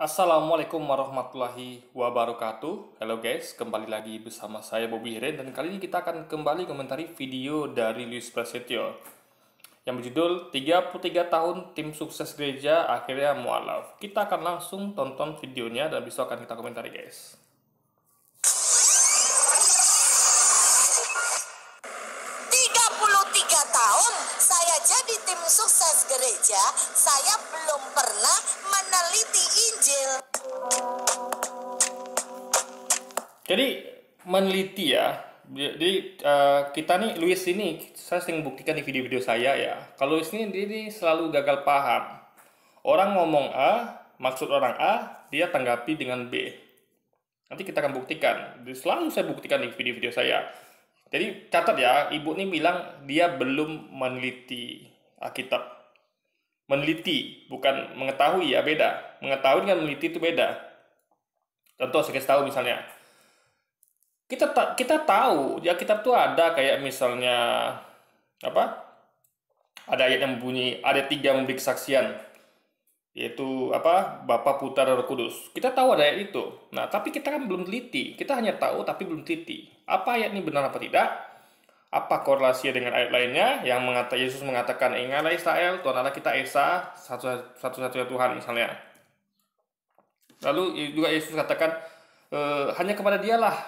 Assalamualaikum warahmatullahi wabarakatuh. Halo guys, kembali lagi bersama saya Bobby Hiren dan kali ini kita akan kembali komentari video dari Luis Prasetyo yang berjudul 33 tahun tim sukses gereja akhirnya mualaf. Kita akan langsung tonton videonya dan besok akan kita komentari guys. 33 tahun saya jadi tim sukses gereja, saya belum pernah meneliti Injil. Jadi meneliti ya. Jadi kita nih Luis ini saya sering buktikan di video-video saya ya. Kalau Luis ini dia selalu gagal paham. Orang ngomong A, maksud orang A, dia tanggapi dengan B. Nanti kita akan buktikan. Selalu saya buktikan di video-video saya. Jadi catat ya, ibu ini bilang dia belum meneliti Alkitab. Meneliti, bukan mengetahui ya, beda. Mengetahui dengan meneliti itu beda. Contoh saya kasih tahu misalnya. Kita tahu ya kitab itu ada kayak misalnya apa? Ada ayat yang berbunyi ada 3 memberi kesaksian, yaitu apa? Bapa, Putra, dan Roh Kudus. Kita tahu ada ayat itu. Nah, tapi kita kan belum teliti. Kita hanya tahu tapi belum teliti. Apa ayat ini benar apa tidak? Apa korelasinya dengan ayat lainnya yang Yesus mengatakan ingatlah Israel, Tuhan Allah kita Esa, satu-satunya Tuhan misalnya. Lalu juga Yesus katakan hanya kepada Dialah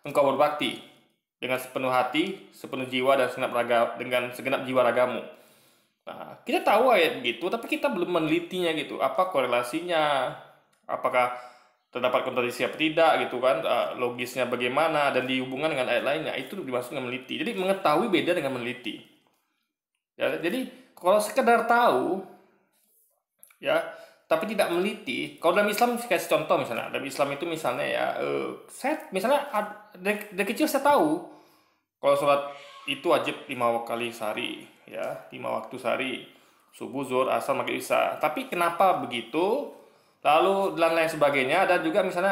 engkau berbakti dengan sepenuh hati, sepenuh jiwa dan dengan segenap jiwa ragamu. Nah, kita tahu ayat begitu, tapi kita belum menelitinya gitu. Apa korelasinya? Apakah terdapat kontradiksi apa tidak gitu kan? Logisnya bagaimana dan dihubungkan dengan ayat lainnya? Itu dimaksud dengan meneliti. Jadi mengetahui beda dengan meneliti. Ya, jadi kalau sekedar tahu, ya, tapi tidak meneliti. Kalau dalam Islam kasih contoh misalnya, dalam Islam itu misalnya ya, saya misalnya dari kecil saya tahu kalau sholat itu wajib 5 kali sehari, ya 5 waktu sehari, subuh, zuhur, asar, maghrib, isya. Tapi kenapa begitu? Lalu dan lain sebagainya. Ada juga misalnya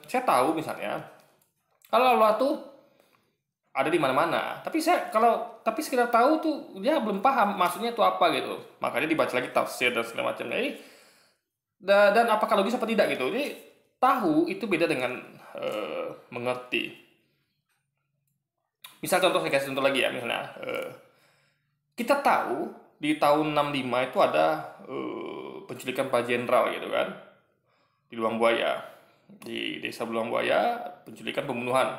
saya tahu misalnya kalau Allah tuh ada di mana-mana. Tapi sekedar tahu tuh dia belum paham maksudnya itu apa gitu. Makanya dibaca lagi tafsir dan segala macam. Dan apakah logis apa tidak gitu. Jadi tahu itu beda dengan mengerti. Misal contoh saya kasih contoh lagi ya, misalnya kita tahu di tahun 65 itu ada penculikan Pak Jenderal gitu kan di Luang Buaya, di desa Luang Buaya, penculikan pembunuhan.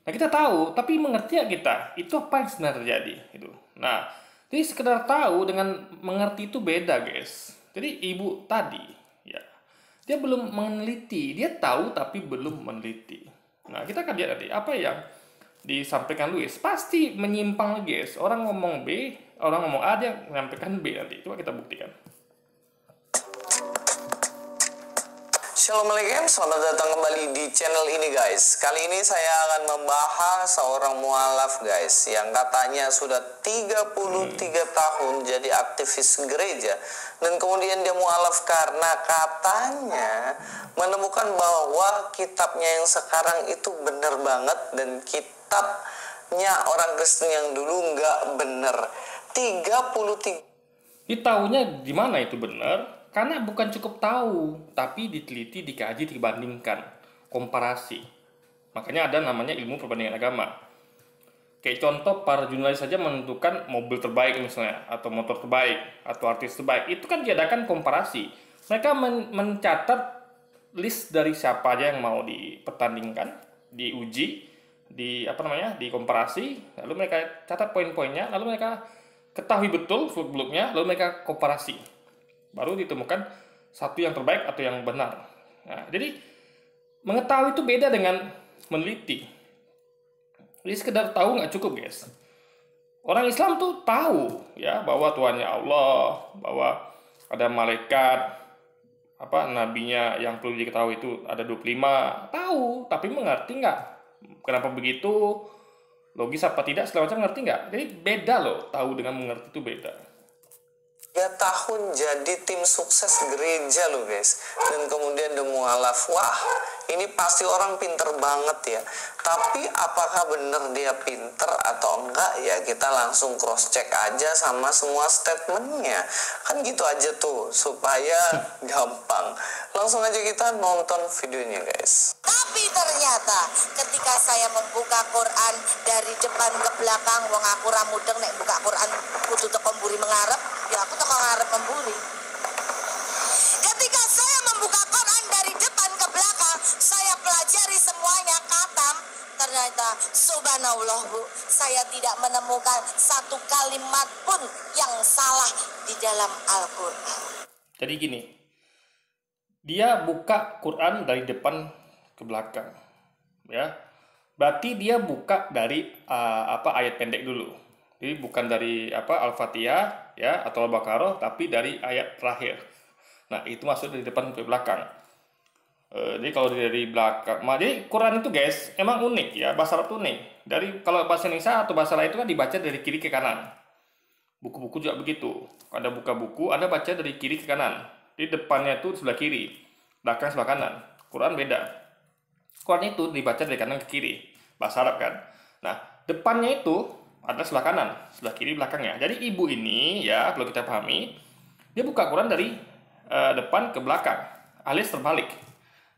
Nah kita tahu, tapi mengerti ya kita itu apa yang sebenarnya terjadi itu. Nah jadi sekedar tahu dengan mengerti itu beda guys. Jadi ibu tadi ya dia belum meneliti, dia tahu tapi belum meneliti. Nah kita akan lihat nanti apa yang disampaikan Luis pasti menyimpang guys. Orang ngomong B, orang ngomong A, dia menyampaikan B nanti. Coba kita buktikan. Shalom alaikum, selamat datang kembali di channel ini guys. Kali ini saya akan membahas seorang mualaf guys, yang katanya sudah 33 tahun jadi aktivis gereja. Dan kemudian dia mualaf karena katanya menemukan bahwa kitabnya yang sekarang itu benar banget, dan kitabnya orang Kristen yang dulu nggak benar. 33. Ditahunya di mana itu benar? Karena bukan cukup tahu, tapi diteliti, dikaji, dibandingkan, komparasi. Makanya ada namanya ilmu perbandingan agama. Kayak contoh, para jurnalis saja menentukan mobil terbaik misalnya, atau motor terbaik, atau artis terbaik. Itu kan diadakan komparasi. Mereka mencatat list dari siapa aja yang mau dipertandingkan, diuji, dikomparasi. Lalu mereka catat poin-poinnya, lalu mereka ketahui betul seluk-beluknya, lalu mereka komparasi. Baru ditemukan satu yang terbaik atau yang benar. Nah, jadi mengetahui itu beda dengan meneliti. Jadi sekedar tahu nggak cukup guys. Orang Islam tuh tahu ya bahwa Tuhannya Allah, bahwa ada malaikat, nabinya yang perlu diketahui itu ada 25. Tahu, tapi mengerti nggak? Kenapa begitu? Logis apa tidak? Segala macam ngerti nggak? Jadi beda loh, tahu dengan mengerti itu beda. 3 tahun jadi tim sukses gereja loh guys, dan kemudian dia mualaf. Wah, Ini pasti orang pinter banget ya. Tapi apakah benar dia pinter atau enggak ya, kita langsung cross check aja sama semua statementnya. Kan gitu aja tuh, supaya gampang. Langsung aja kita nonton videonya guys. Tapi ternyata ketika saya membuka Quran dari depan ke belakang, wong aku ramudeng nek buka Quran kudu teko mburi mengarep, ya aku teko ngarep memburi. Ketika saya membuka Quran dari depan ke belakang, saya pelajari semuanya khatam. Ternyata subhanallah Bu, saya tidak menemukan satu kalimat pun yang salah di dalam Al-Quran. Jadi gini, dia buka Quran dari depan ke belakang, ya. Berarti dia buka dari ayat pendek dulu. Jadi bukan dari Al-Fatihah ya atau Al-Baqarah, tapi dari ayat terakhir. Nah, itu maksud dari depan ke belakang. Jadi kalau dari belakang, jadi Quran itu guys emang unik ya, bahasa Arab itu unik. Dari kalau bahasa Indonesia atau bahasa lain itu kan dibaca dari kiri ke kanan. Buku-buku juga begitu. Anda buka buku, Anda baca dari kiri ke kanan. Di depannya itu sebelah kiri, belakang sebelah kanan. Quran beda. Quran itu dibaca dari kanan ke kiri, bahasa Arab kan. Nah, depannya itu adalah sebelah kanan, sebelah kiri belakangnya. Jadi ibu ini ya, kalau kita pahami, dia buka Quran dari depan ke belakang, alias terbalik.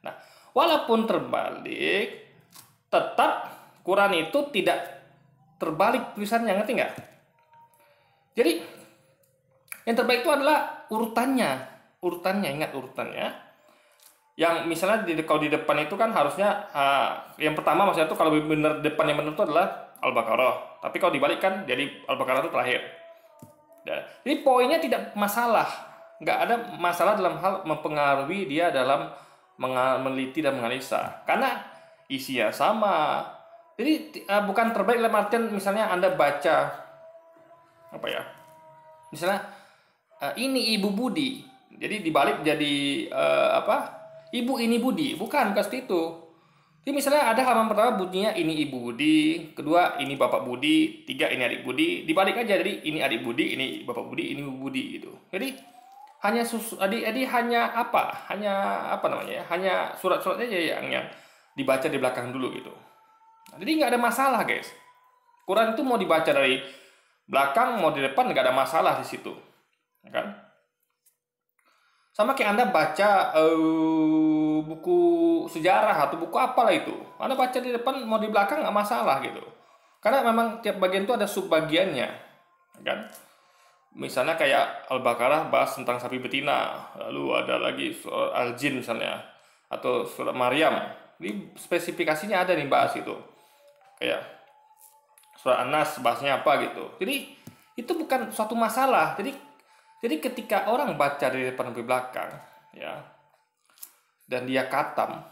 Nah, walaupun terbalik, tetap Quran itu tidak terbalik tulisannya, ngerti nggak? Jadi yang terbaik itu adalah urutannya, ingat urutannya. Yang misalnya kalau di depan itu kan harusnya yang pertama maksudnya itu kalau benar depan yang benar itu adalah Al-Baqarah. Tapi kalau dibalik kan jadi Al-Baqarah itu terakhir. Jadi poinnya tidak masalah, nggak ada masalah dalam hal mempengaruhi dia dalam meneliti dan menganalisa, karena isinya sama. Jadi bukan terbaik dalam artian misalnya Anda baca misalnya ini Ibu Budi, jadi dibalik jadi Ibu ini Budi, bukan seperti itu. Jadi misalnya ada halaman pertama bunyinya ini Ibu Budi, kedua ini Bapak Budi, tiga ini adik Budi, dibalik aja jadi ini adik Budi, ini Bapak Budi, ini Ibu Budi gitu. Jadi hanya hanya surat-suratnya aja yang dibaca di belakang dulu gitu. Nah, jadi nggak ada masalah guys. Quran itu mau dibaca dari belakang mau di depan nggak ada masalah di situ, kan? Sama kayak Anda baca buku sejarah atau buku apalah itu, Anda baca di depan mau di belakang nggak masalah gitu, karena memang tiap bagian itu ada subbagiannya, kan? Misalnya kayak Al-Baqarah bahas tentang sapi betina, lalu ada lagi Al-Jin misalnya, atau surat Maryam, ini spesifikasinya ada nih bahas itu, kayak surat An-Nas bahasnya apa gitu. Jadi itu bukan suatu masalah. Jadi ketika orang baca dari depan sampai belakang, ya, dan dia khatam,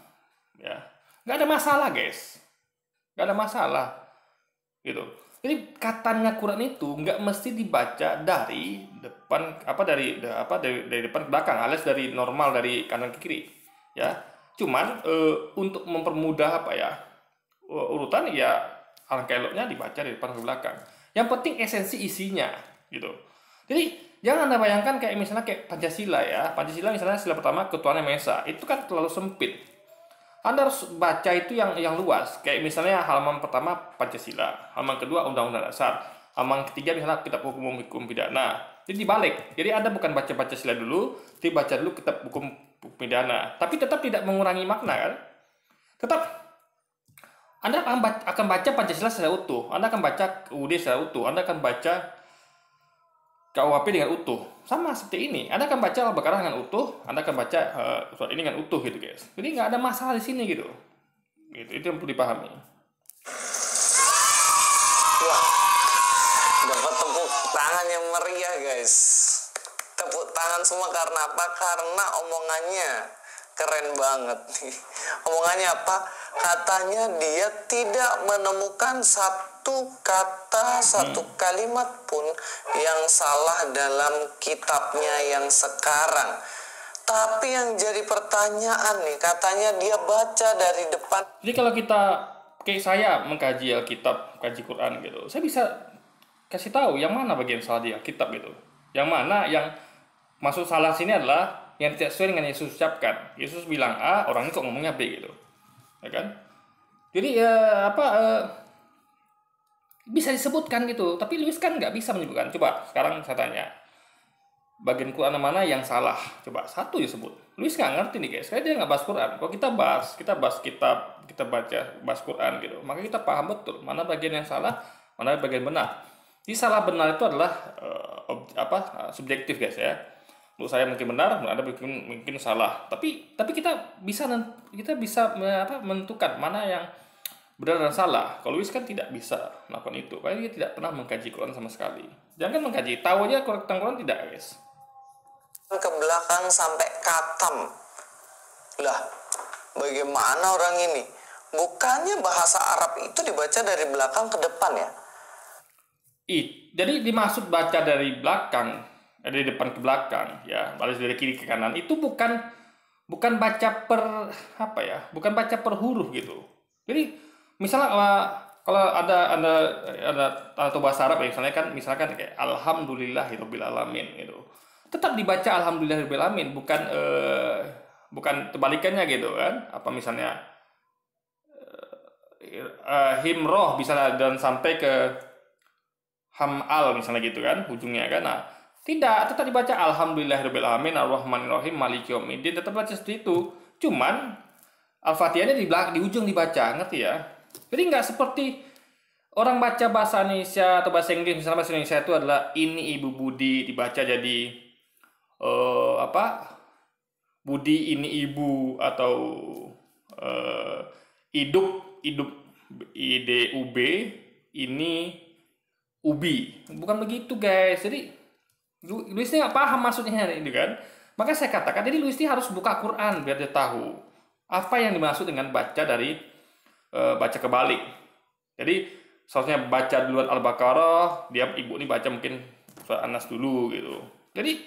ya, nggak ada masalah guys, nggak ada masalah, gitu. Jadi katanya Quran itu nggak mesti dibaca dari depan dari depan ke belakang, alias dari normal dari kanan ke kiri, ya. Cuman untuk mempermudah urutan ya alangkah eloknya dibaca dari depan ke belakang. Yang penting esensi isinya, gitu. Jadi jangan Anda bayangkan kayak misalnya kayak Pancasila ya. Pancasila misalnya sila pertama ketuhanan yang Maha Esa, itu kan terlalu sempit. Anda harus baca itu yang luas. Kayak misalnya halaman pertama Pancasila, halaman kedua Undang-Undang Dasar, halaman ketiga misalnya Kitab Hukum Pidana. Jadi dibalik. Jadi Anda bukan baca Pancasila dulu, tapi baca dulu Kitab Hukum Pidana. Tapi tetap tidak mengurangi makna kan? Tetap Anda akan baca Pancasila secara utuh. Anda akan baca UUD secara utuh. Anda akan baca KUHP dengan utuh, sama seperti ini. Anda akan baca Al-Baqarah dengan utuh, Anda akan baca surat ini dengan utuh gitu guys. Jadi nggak ada masalah di sini gitu. Itu yang perlu dipahami. Wah, dapat tepuk tangan yang meriah guys. Tepuk tangan semua karena apa? Karena omongannya keren banget nih. Omongannya apa? Katanya dia tidak menemukan satu kata, satu kalimat pun yang salah dalam kitabnya yang sekarang. Tapi yang jadi pertanyaan nih, katanya dia baca dari depan. Jadi kalau kita, kayak saya mengkaji Alkitab, kaji Quran gitu, saya bisa kasih tahu yang mana bagian salah di Alkitab gitu. Yang mana yang maksud salah sini adalah yang tidak sesuai dengan Yesus ucapkan. Yesus bilang A, orang ini kok ngomongnya B gitu. ya kan? Jadi bisa disebutkan gitu, tapi Lewis kan nggak bisa menyebutkan. Coba sekarang saya tanya, bagian Quran mana yang salah? Coba satu disebut. Lewis nggak ngerti nih guys, karena dia nggak bahas Quran. Kalau kita bahas kitab, kita bahas Quran gitu, maka kita paham betul mana bagian yang salah, mana bagian benar. Jadi salah benar itu adalah subjektif guys ya. Menurut saya mungkin benar, menurut Anda mungkin salah. Tapi kita bisa menentukan mana yang benar dan salah. Kalau Lewis kan tidak bisa melakukan itu, karena dia tidak pernah mengkaji Quran sama sekali. Jangan mengkaji, tahu aja tentang Quran tidak guys. Ke belakang sampai katam. Lah, bagaimana orang ini? Bukannya bahasa Arab itu dibaca dari belakang ke depan ya? Jadi dimaksud baca dari belakang, dari depan ke belakang, ya, baris dari kiri ke kanan itu bukan baca bukan baca per huruf gitu. Jadi misalnya kalau ada atau bahasa Arab ya, misalkan kayak alhamdulillahirabbil alamin gitu. Tetap dibaca alhamdulillahirabbil alamin, bukan kebalikannya gitu kan. Apa misalnya himroh misalnya dan sampai ke hamal misalnya gitu kan ujungnya kan. Nah, tetap dibaca alhamdulillahirabbil alamin arrahmanirrahim maliki yaumiddin, tetap baca seperti itu. Cuman Al-Fatihahnya di ujung dibaca, ngerti ya? Jadi nggak seperti orang baca bahasa Indonesia atau bahasa Inggris, misalnya bahasa Indonesia itu adalah ini Ibu Budi, dibaca jadi Budi ini Ibu, atau hidup IDUB ini Ubi. Bukan begitu guys. Jadi Luis ini nggak paham maksudnya ini kan. Maka saya katakan, jadi Luis ini harus buka Quran biar dia tahu apa yang dimaksud dengan baca dari baca kebalik. Jadi seharusnya baca duluan Al-Baqarah, dia ibu ini baca mungkin surat An-Nas dulu gitu. Jadi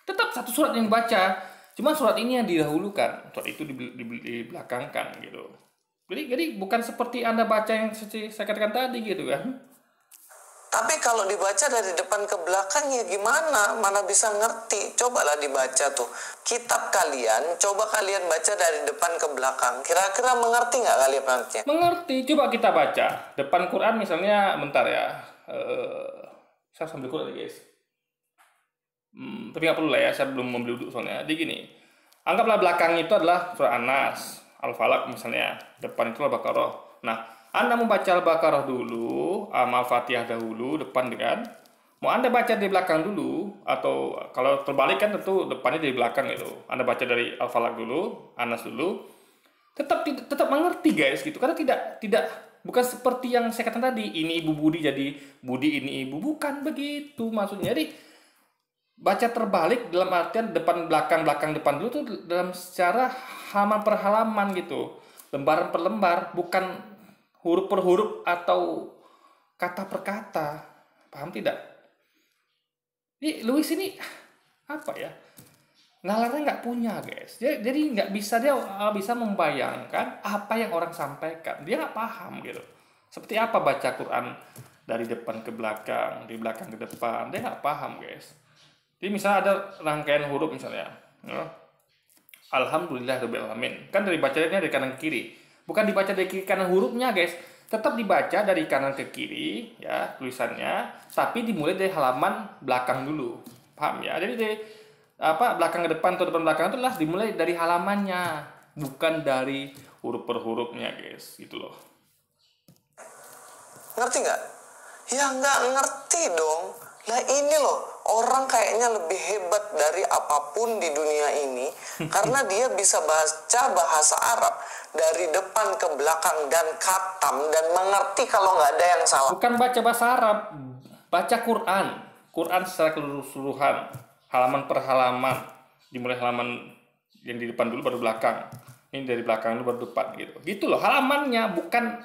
tetap satu surat yang dibaca, cuma surat ini yang didahulukan, surat itu dibelakangkan gitu. Jadi bukan seperti Anda baca yang saya katakan tadi gitu kan. Tapi kalau dibaca dari depan ke belakang ya gimana? Mana bisa ngerti? Cobalah dibaca tuh. Kitab kalian, coba kalian baca dari depan ke belakang. Kira-kira mengerti nggak kalian nantinya? Mengerti. Coba kita baca. Depan Quran misalnya, bentar ya. Saya sambil Quran guys. Tapi nggak perlu lah ya, saya belum membeli duduk soalnya. Jadi gini, anggaplah belakang itu adalah surah An-Nas, Al-Falaq misalnya. Depan itu Al-Baqarah. Nah, Anda mau baca Al-Baqarah dulu, Al-Fatihah dahulu, depan dengan. Mau Anda baca di belakang dulu, atau kalau terbalik kan tentu depannya dari belakang itu. Anda baca dari Al-Falaq dulu, An-Nas dulu. Tetap mengerti guys gitu. Karena tidak bukan seperti yang saya katakan tadi, ini Ibu Budi jadi Budi ini Ibu. Bukan begitu maksudnya. Jadi baca terbalik dalam artian depan belakang depan dulu tuh dalam secara halaman per halaman gitu. Lembaran per lembar, bukan huruf per huruf atau kata per kata. Paham tidak? Jadi Lewis ini apa ya? Nalarnya nggak punya guys. Jadi nggak bisa, dia bisa membayangkan apa yang orang sampaikan. Dia nggak paham gitu. Seperti apa baca Quran dari depan ke belakang, dari belakang ke depan. Dia nggak paham guys. Jadi misalnya ada rangkaian huruf misalnya. Alhamdulillahirabbil alamin. Kan dari bacanya dari kanan ke kiri. Bukan dibaca dari kiri kanan hurufnya guys, tetap dibaca dari kanan ke kiri ya tulisannya, tapi dimulai dari halaman belakang dulu, paham ya? Jadi dari belakang ke depan atau depan belakang itu adalah dimulai dari halamannya, bukan dari huruf per hurufnya guys, gitu loh. Ngerti nggak? Ya nggak ngerti dong. Lah ini loh, orang kayaknya lebih hebat dari apapun di dunia ini karena dia bisa baca bahasa Arab dari depan ke belakang dan khatam dan mengerti kalau nggak ada yang salah. Bukan baca bahasa Arab, baca Quran secara keseluruhan, halaman per halaman, dimulai halaman yang di depan dulu baru belakang, ini dari belakang dulu baru depan gitu loh halamannya, bukan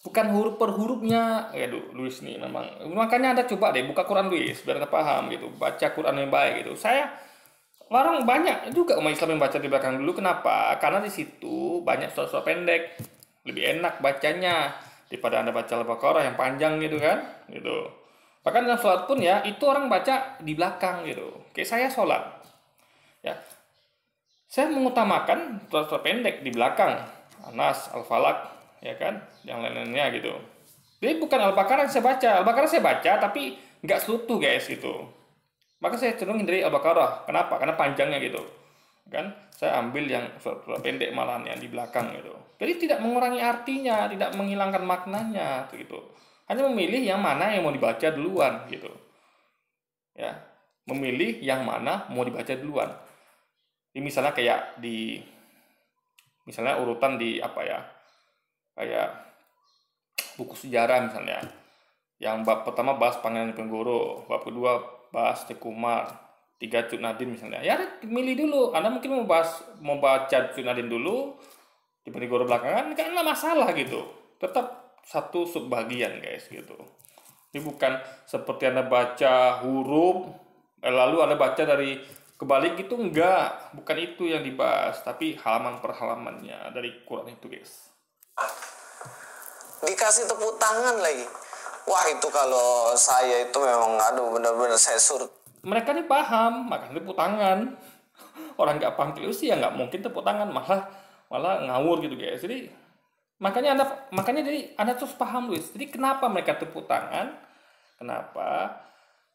huruf per hurufnya. Luis nih memang, makanya Anda coba deh buka Quran Luis biar Anda paham gitu, baca Quran yang baik gitu. Orang banyak juga umat Islam yang baca di belakang dulu. Kenapa? Karena di situ banyak surat-surat pendek, lebih enak bacanya daripada Anda baca Al-Baqarah yang panjang gitu kan, gitu. Bahkan dalam sholat pun ya itu orang baca di belakang gitu. Kayak saya sholat, ya saya mengutamakan surat-surat pendek di belakang Anas, Al-Falaq, ya kan, yang lain-lainnya gitu. Jadi bukan Al-Baqarah yang saya baca. Al-Baqarah saya baca tapi nggak seutuh guys gitu. Maka saya cenderung hindari Al-Baqarah. Kenapa? Karena panjangnya gitu. Kan saya ambil yang surat pendek malahan yang di belakang gitu. Jadi tidak mengurangi artinya, tidak menghilangkan maknanya gitu. Hanya memilih yang mana yang mau dibaca duluan gitu. Ya, memilih yang mana mau dibaca duluan. Ini misalnya kayak misalnya urutan di apa ya? Kayak buku sejarah misalnya. Yang bab pertama bahas Pangeran Diponegoro, bab kedua bahas Teuku Umar, 3 Cut Nardin misalnya. Ya milih dulu. Anda mungkin mau baca Cut Nardin dulu, Diponegoro belakangan, kan nggak masalah gitu. Tetap satu subbagian guys gitu. Ini bukan seperti Anda baca huruf, lalu Anda baca dari kebalik gitu, enggak. Bukan itu yang dibahas, tapi halaman per halamannya dari Quran itu guys. Dikasih tepuk tangan lagi. Wah itu kalau saya itu memang aduh benar-benar saya surut. Mereka ini paham, makanya tepuk tangan. Orang nggak paham televisi ya nggak mungkin tepuk tangan, malah ngawur gitu guys. Jadi makanya jadi Anda terus paham Luis. Jadi kenapa mereka tepuk tangan? Kenapa?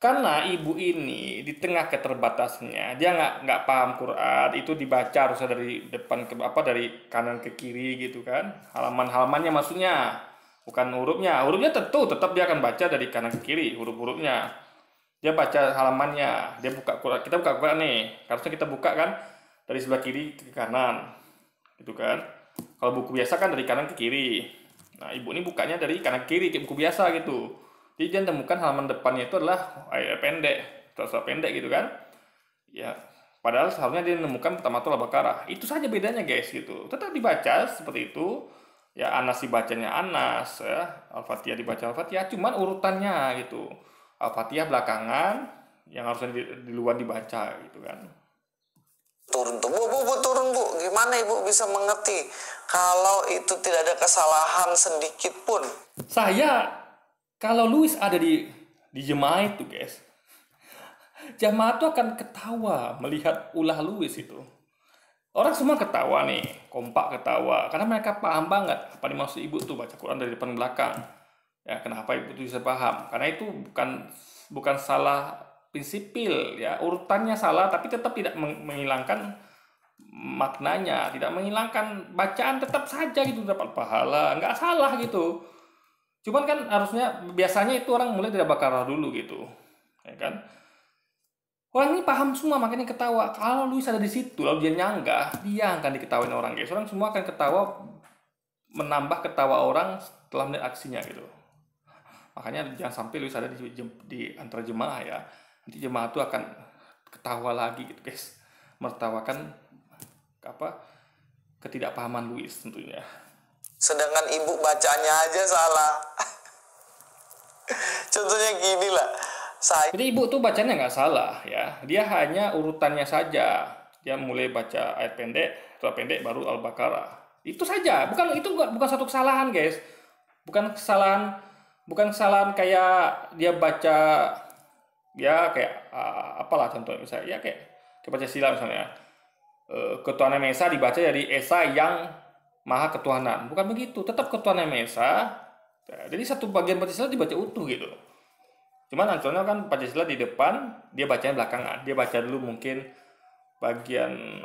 Karena ibu ini di tengah keterbatasannya dia nggak paham Quran, itu dibaca harusnya dari depan ke dari kanan ke kiri gitu kan, halaman-halamannya maksudnya, bukan hurufnya tetap dia akan baca dari kanan ke kiri huruf-hurufnya, dia baca halamannya, dia buka Quran, kita buka Quran nih, harusnya kita buka kan dari sebelah kiri ke kanan gitu kan, kalau buku biasa kan dari kanan ke kiri. Nah ibu ini bukanya dari kanan ke kiri kayak buku biasa gitu. Jadi dia temukan halaman depannya itu adalah ayat pendek, surat pendek gitu kan. Ya, padahal seharusnya dia menemukan pertama itu Al-Baqarah. Itu saja bedanya guys gitu. Tetap dibaca seperti itu. Ya Anas dibacanya Anas, ya. Al-Fatihah dibaca Al-Fatihah, cuman urutannya gitu. Al-Fatihah belakangan, yang harusnya di luar dibaca gitu kan. Turun tuh, bu turun bu. Gimana ibu bisa mengerti kalau itu tidak ada kesalahan sedikit pun? Kalau Luis ada di jemaah itu guys, jemaah itu akan ketawa melihat ulah Luis itu. Orang semua ketawa nih, kompak ketawa, karena mereka paham banget apa dimaksud ibu tuh baca Quran dari depan belakang. Ya kenapa ibu tuh bisa paham? Karena itu bukan salah prinsipil ya, urutannya salah tapi tetap tidak menghilangkan maknanya, tidak menghilangkan bacaan, tetap saja gitu dapat pahala, nggak salah gitu. Cuman kan harusnya biasanya itu orang mulai dari Baqarah dulu gitu, ya kan? Orang ini paham semua makanya ketawa. Kalau Luis ada di situ lalu dia nyanggah, dia akan diketawain orang guys. Orang semua akan ketawa, menambah ketawa orang setelah melihat aksinya gitu. Makanya jangan sampai Luis ada di antara jemaah ya. Nanti jemaah itu akan ketawa lagi gitu guys, mertawakan ketidakpahaman Luis tentunya. Sedangkan ibu bacanya aja salah. Contohnya gini lah. Jadi ibu tuh bacanya nggak salah ya. Dia hanya urutannya saja. Dia mulai baca ayat pendek, surat pendek baru Al-Baqarah. Itu saja. Bukan satu kesalahan guys. Bukan kesalahan kayak dia baca ya kayak apalah contohnya misalnya ya kayak baca sila misalnya. Ketuhanan Maha Esa dibaca dari Esa yang Maha Ketuhanan, bukan begitu, tetap Ketuhanan Maha Esa. Jadi satu bagian Pancasila dibaca utuh gitu. Cuman contohnya kan Pancasila di depan, dia bacanya belakangan. Dia baca dulu mungkin bagian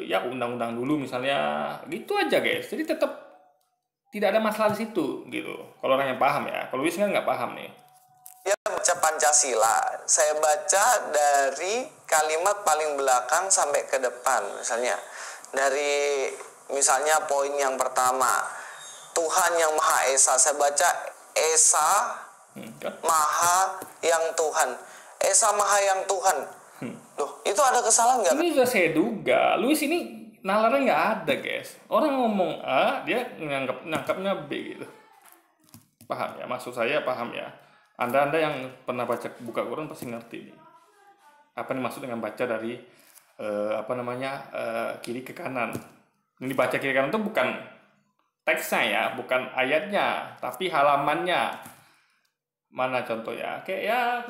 ya undang-undang dulu misalnya, gitu aja guys. Jadi tetap tidak ada masalah di situ gitu. Kalau orang yang paham ya, kalau Luis kan nggak paham nih. Ya baca Pancasila, saya baca dari kalimat paling belakang sampai ke depan, misalnya dari misalnya poin yang pertama, Tuhan yang Maha Esa. Saya baca Esa Maha yang Tuhan. Esa Maha yang Tuhan. Loh, itu ada kesalahan nggak? Ini sudah saya duga. Luis ini nalarnya nggak ada guys. Orang ngomong A, dia nangkapnya B gitu. Paham ya? Maksud saya paham ya. Anda yang pernah buka Quran pasti ngerti nih. Apa nih maksud dengan baca dari kiri ke kanan. Ini baca kiri kanan itu bukan teksnya ya, bukan ayatnya, tapi halamannya. Mana contohnya? Kayak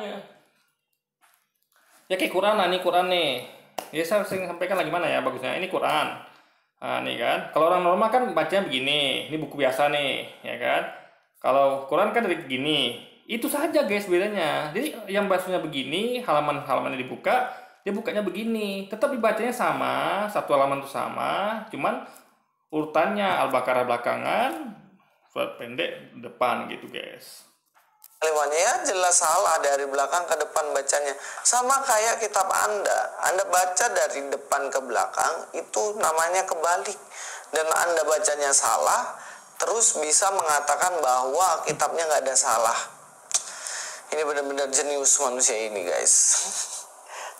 Quran lah, ini Quran nih. Ya saya sering sampaikan lagi mana ya bagusnya. Ini Quran. Nah, nih kan, kalau orang normal kan bacanya begini, ini buku biasa nih, ya kan. Kalau Quran kan dari begini, itu saja guys bedanya. Jadi yang bacanya begini, halaman-halamannya dibuka, dia bukanya begini, tetap dibacanya sama, satu halaman itu sama, cuman urutannya Al-Baqarah belakangan, surat pendek depan gitu guys. Kalimatnya ya jelas salah dari belakang ke depan bacanya. Sama kayak kitab Anda baca dari depan ke belakang itu namanya kebalik. Dan Anda bacanya salah, terus bisa mengatakan bahwa kitabnya nggak ada salah. Ini benar-benar jenius manusia ini guys.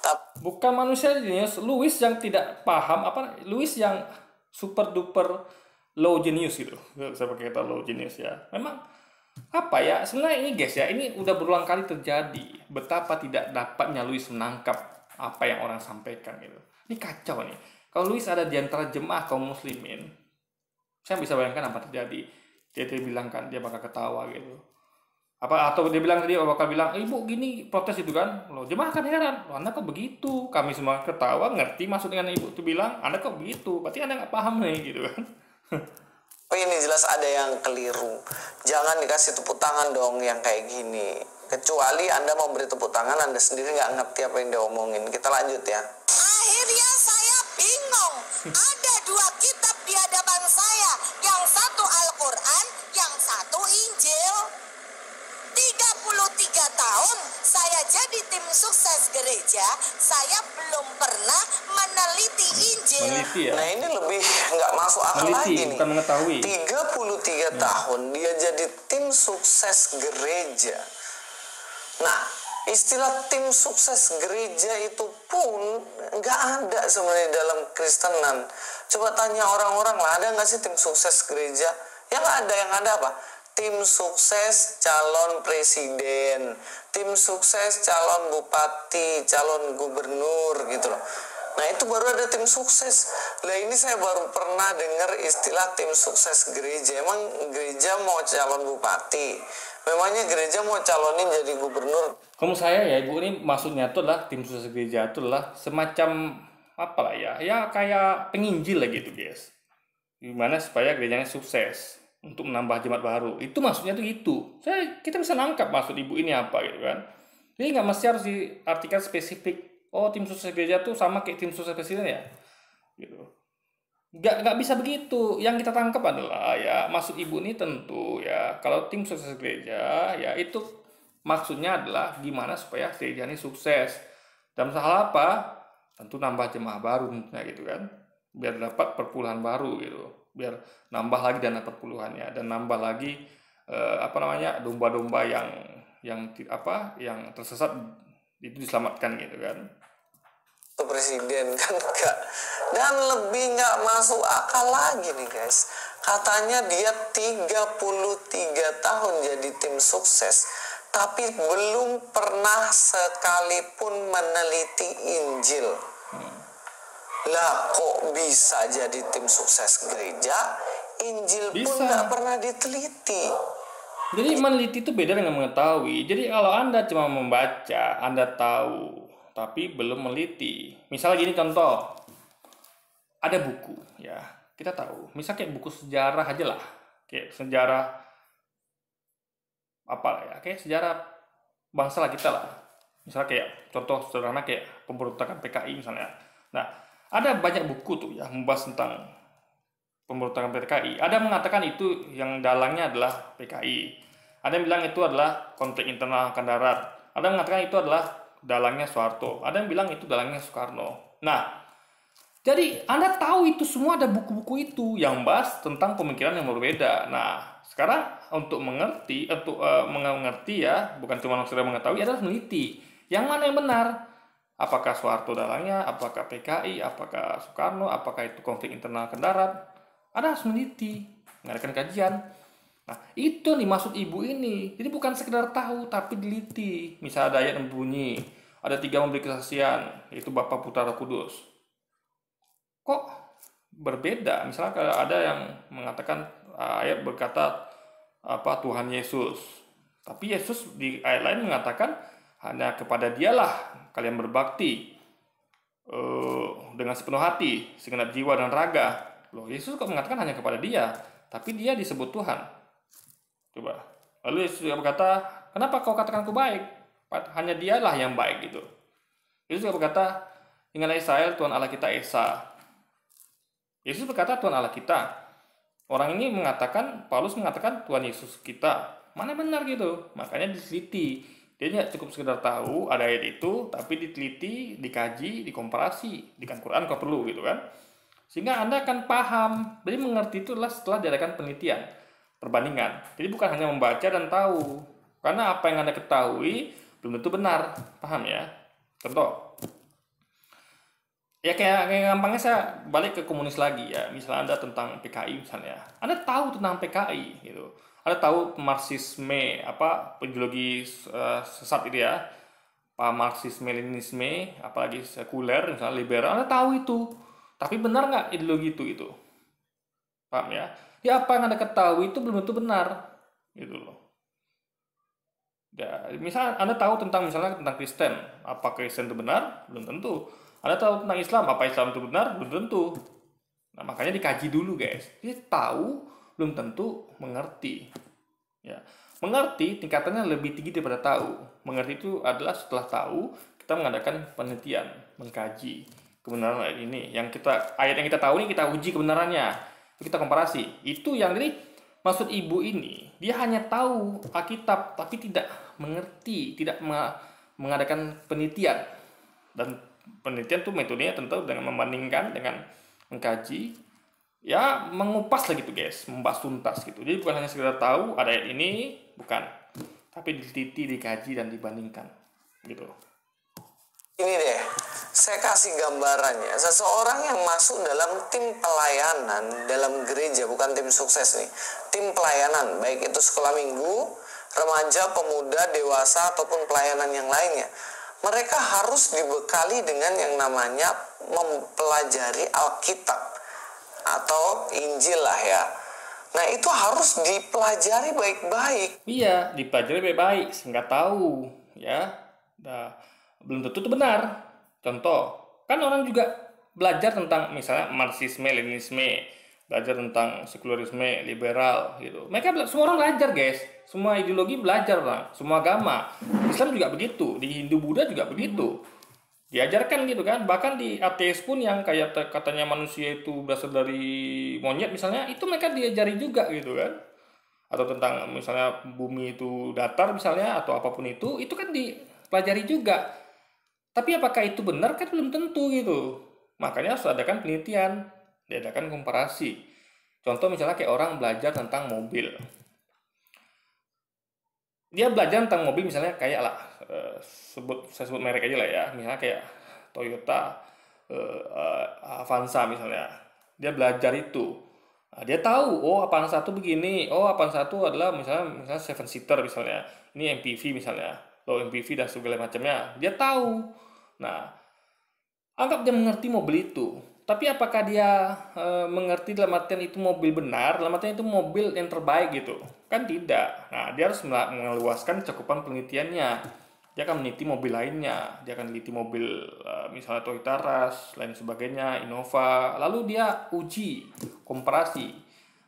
Tapi Bukan manusia jenius, Louis yang tidak paham apa, Louis yang super duper low genius gitu. Saya pakai kata low genius ya. Memang apa ya, sebenarnya ini guys ya, ini udah berulang kali terjadi. Betapa tidak dapatnya Louis menangkap apa yang orang sampaikan gitu. Ini kacau nih. Kalau Louis ada di antara jemaah kaum muslimin, saya bisa bayangkan apa terjadi. Dia bilang kan dia bakal ketawa gitu. Apa atau dia bilang tadi bakal bilang, "Ibu gini protes itu kan." Loh, jemaah kan heran. Loh, Anda kok begitu? Kami semua ketawa, ngerti maksud dengan ibu itu bilang, "Anda kok begitu?" Berarti Anda nggak paham nih gitu kan. ini jelas ada yang keliru. Jangan dikasih tepuk tangan dong yang kayak gini. Kecuali Anda mau beri tepuk tangan, Anda sendiri nggak ngerti apa yang dia omongin. Kita lanjut ya. Akhirnya saya bingung. Ada dua kitab di hadapan saya. Yang satu Al-Quran, yang satu Injil. 33 tahun saya jadi tim sukses gereja, saya belum pernah meneliti Injil. Meneliti ya. Nah ini lebih nggak masuk akal lagi nih. Bukan mengetahui. 33 tahun dia jadi tim sukses gereja. Nah istilah tim sukses gereja itu pun nggak ada sebenarnya dalam Kristenan. Coba tanya orang-orang lah, ada nggak sih tim sukses gereja? Yang ada apa? Tim sukses calon presiden, tim sukses calon bupati, calon gubernur gitu loh. Nah itu baru ada tim sukses. Lah ini saya baru pernah dengar istilah tim sukses gereja. Emang gereja mau calon bupati? Memangnya gereja mau calonin jadi gubernur? Kamu saya ya ibu, ini maksudnya itu adalah tim sukses gereja itu adalah semacam apa lah ya, ya kayak penginjil lah gitu guys. Gimana supaya gerejanya sukses untuk menambah jemaat baru. Itu maksudnya tuh itu. Kita bisa nangkap maksud ibu ini apa gitu kan. Jadi nggak mesti harus diartikan spesifik. Oh tim sukses gereja tuh sama kayak tim sukses presiden ya. Gitu. Nggak bisa begitu. Yang kita tangkap adalah ya maksud ibu ini tentu ya kalau tim sukses gereja ya itu maksudnya adalah gimana supaya gereja ini sukses. Dan masalah apa? Tentu nambah jemaah baru tentunya gitu kan. Biar dapat perpuluhan baru gitu. Biar nambah lagi dana perpuluhannya dan nambah lagi domba-domba yang tersesat itu diselamatkan gitu kan. Itu presiden kan enggak. Dan lebih nggak masuk akal lagi nih guys. Katanya dia 33 tahun jadi tim sukses, tapi belum pernah sekalipun meneliti Injil. Lah kok bisa jadi tim sukses gereja? Injil pun Bisa. nggak pernah diteliti. Jadi meneliti itu beda dengan mengetahui. Jadi kalau Anda cuma membaca, Anda tahu, tapi belum meneliti. Misalnya gini contoh, ada buku ya, kita tahu. Misal kayak buku sejarah aja lah, kayak sejarah apa lah ya, kayak sejarah bangsa lah kita lah. Misalnya kayak contoh sederhana kayak pemberontakan PKI misalnya. Nah, ada banyak buku tuh yang membahas tentang pemberontakan PKI. Ada yang mengatakan itu yang dalangnya adalah PKI. Ada yang bilang itu adalah konflik internal Angkatan Darat. Ada yang mengatakan itu adalah dalangnya Soeharto. Ada yang bilang itu dalangnya Soekarno. Nah, jadi Anda tahu itu semua ada buku-buku itu yang bahas tentang pemikiran yang berbeda. Nah, sekarang untuk mengerti ya, bukan cuma sekedar mengetahui, adalah meneliti. Yang mana yang benar? Apakah Soeharto dalangnya, apakah PKI, apakah Soekarno, apakah itu konflik internal Angkatan Darat? Ada harus meneliti, mengadakan kajian. Nah, itu nih maksud ibu ini. Jadi bukan sekedar tahu, tapi diliti. Misalnya ada ayat yang berbunyi, ada 3 memberi kesaksian, yaitu Bapa, Putra, Roh Kudus. Kok berbeda? Misalnya kalau ada yang mengatakan ayat berkata Tuhan Yesus. Tapi Yesus di ayat lain mengatakan hanya kepada Dialah kalian berbakti dengan sepenuh hati, segenap jiwa dan raga. Loh, Yesus kok mengatakan hanya kepada dia, tapi dia disebut Tuhan. Coba. Lalu Yesus juga berkata, kenapa kau katakan aku baik? Hanya dialah yang baik gitu. Yesus juga berkata, ingatlah Israel, Tuhan Allah kita Esa. Yesus berkata Tuhan Allah kita. Orang ini mengatakan, Paulus mengatakan Tuhan Yesus kita. Mana benar gitu? Makanya diteliti. Dia tidak cukup sekedar tahu ada ayat itu, tapi diteliti, dikaji, dikomparasi dengan Quran kalau perlu gitu kan. Sehingga Anda akan paham. Jadi mengerti itu adalah setelah diadakan penelitian, perbandingan. Jadi bukan hanya membaca dan tahu. Karena apa yang Anda ketahui belum tentu benar. Paham ya? Contoh. Ya kayak gampangnya saya balik ke komunis lagi ya. Misalnya Anda tentang PKI misalnya. Anda tahu tentang PKI gitu. Anda tahu Marxisme, ideologi sesat itu ya. Marxisme, Leninisme, apalagi sekuler, misalnya liberal. Anda tahu itu. Tapi benar nggak ideologi itu? Paham ya? Ya apa yang Anda ketahui itu belum tentu benar. Gitu loh. Ya, misalnya Anda tahu misalnya tentang Kristen. Apa Kristen itu benar? Belum tentu. Anda tahu tentang Islam. Apa Islam itu benar? Belum tentu. Nah, makanya dikaji dulu guys. Jadi tahu belum tentu mengerti. Ya. Mengerti tingkatannya lebih tinggi daripada tahu. Mengerti itu adalah setelah tahu, kita mengadakan penelitian, mengkaji kebenaran ayat ini. Ayat yang kita tahu ini kita uji kebenarannya. Kita komparasi. Itu yang jadi maksud ibu ini, dia hanya tahu Alkitab tapi tidak mengerti, tidak mengadakan penelitian. Dan penelitian itu metodenya tentu dengan membandingkan, dengan mengkaji, ya mengupas lah gitu guys, membahas tuntas gitu. Jadi bukan hanya sekedar tahu ada ayat ini, bukan, tapi diteliti, dikaji dan dibandingkan gitu. Ini deh, saya kasih gambarannya. Seseorang yang masuk dalam tim pelayanan dalam gereja, bukan tim sukses nih, tim pelayanan, baik itu sekolah minggu, remaja, pemuda, dewasa, ataupun pelayanan yang lainnya. Mereka harus dibekali dengan yang namanya mempelajari Alkitab atau Injil lah ya. Nah itu harus dipelajari baik-baik. Iya, dipelajari baik-baik sehingga tahu ya. Nah, belum tentu itu benar. Contoh, kan orang juga belajar tentang misalnya Marxisme, Leninisme, belajar tentang sekularisme, liberal gitu. Semua orang belajar guys. Semua ideologi belajar lah. Semua agama. Islam juga begitu. Di Hindu Buddha juga begitu. Diajarkan gitu kan. Bahkan di ateis pun yang kayak katanya manusia itu berasal dari monyet misalnya, itu mereka diajari juga gitu kan. Atau tentang misalnya bumi itu datar misalnya, atau apapun itu kan dipelajari juga. Tapi apakah itu benar kan belum tentu gitu. Makanya harus adakan penelitian, diadakan komparasi. Contoh misalnya kayak orang belajar tentang mobil. Dia belajar tentang mobil misalnya kayak lah, saya sebut merek aja lah ya. Misalnya kayak Toyota Avanza misalnya. Dia belajar itu. Nah, dia tahu, oh Avanza itu begini. Oh Avanza itu adalah misalnya 7 seater misalnya. Ini MPV misalnya. Low MPV dan segala macamnya. Dia tahu. Nah, anggap dia mengerti mobil itu. Tapi apakah dia mengerti dalam artian itu mobil benar? Dalam artian itu mobil yang terbaik gitu? Kan tidak. Nah, dia harus meluaskan cakupan penelitiannya. Dia akan meneliti mobil lainnya. Dia akan meneliti mobil misalnya Toyota Rush, lain sebagainya, Innova. Lalu dia uji, komparasi.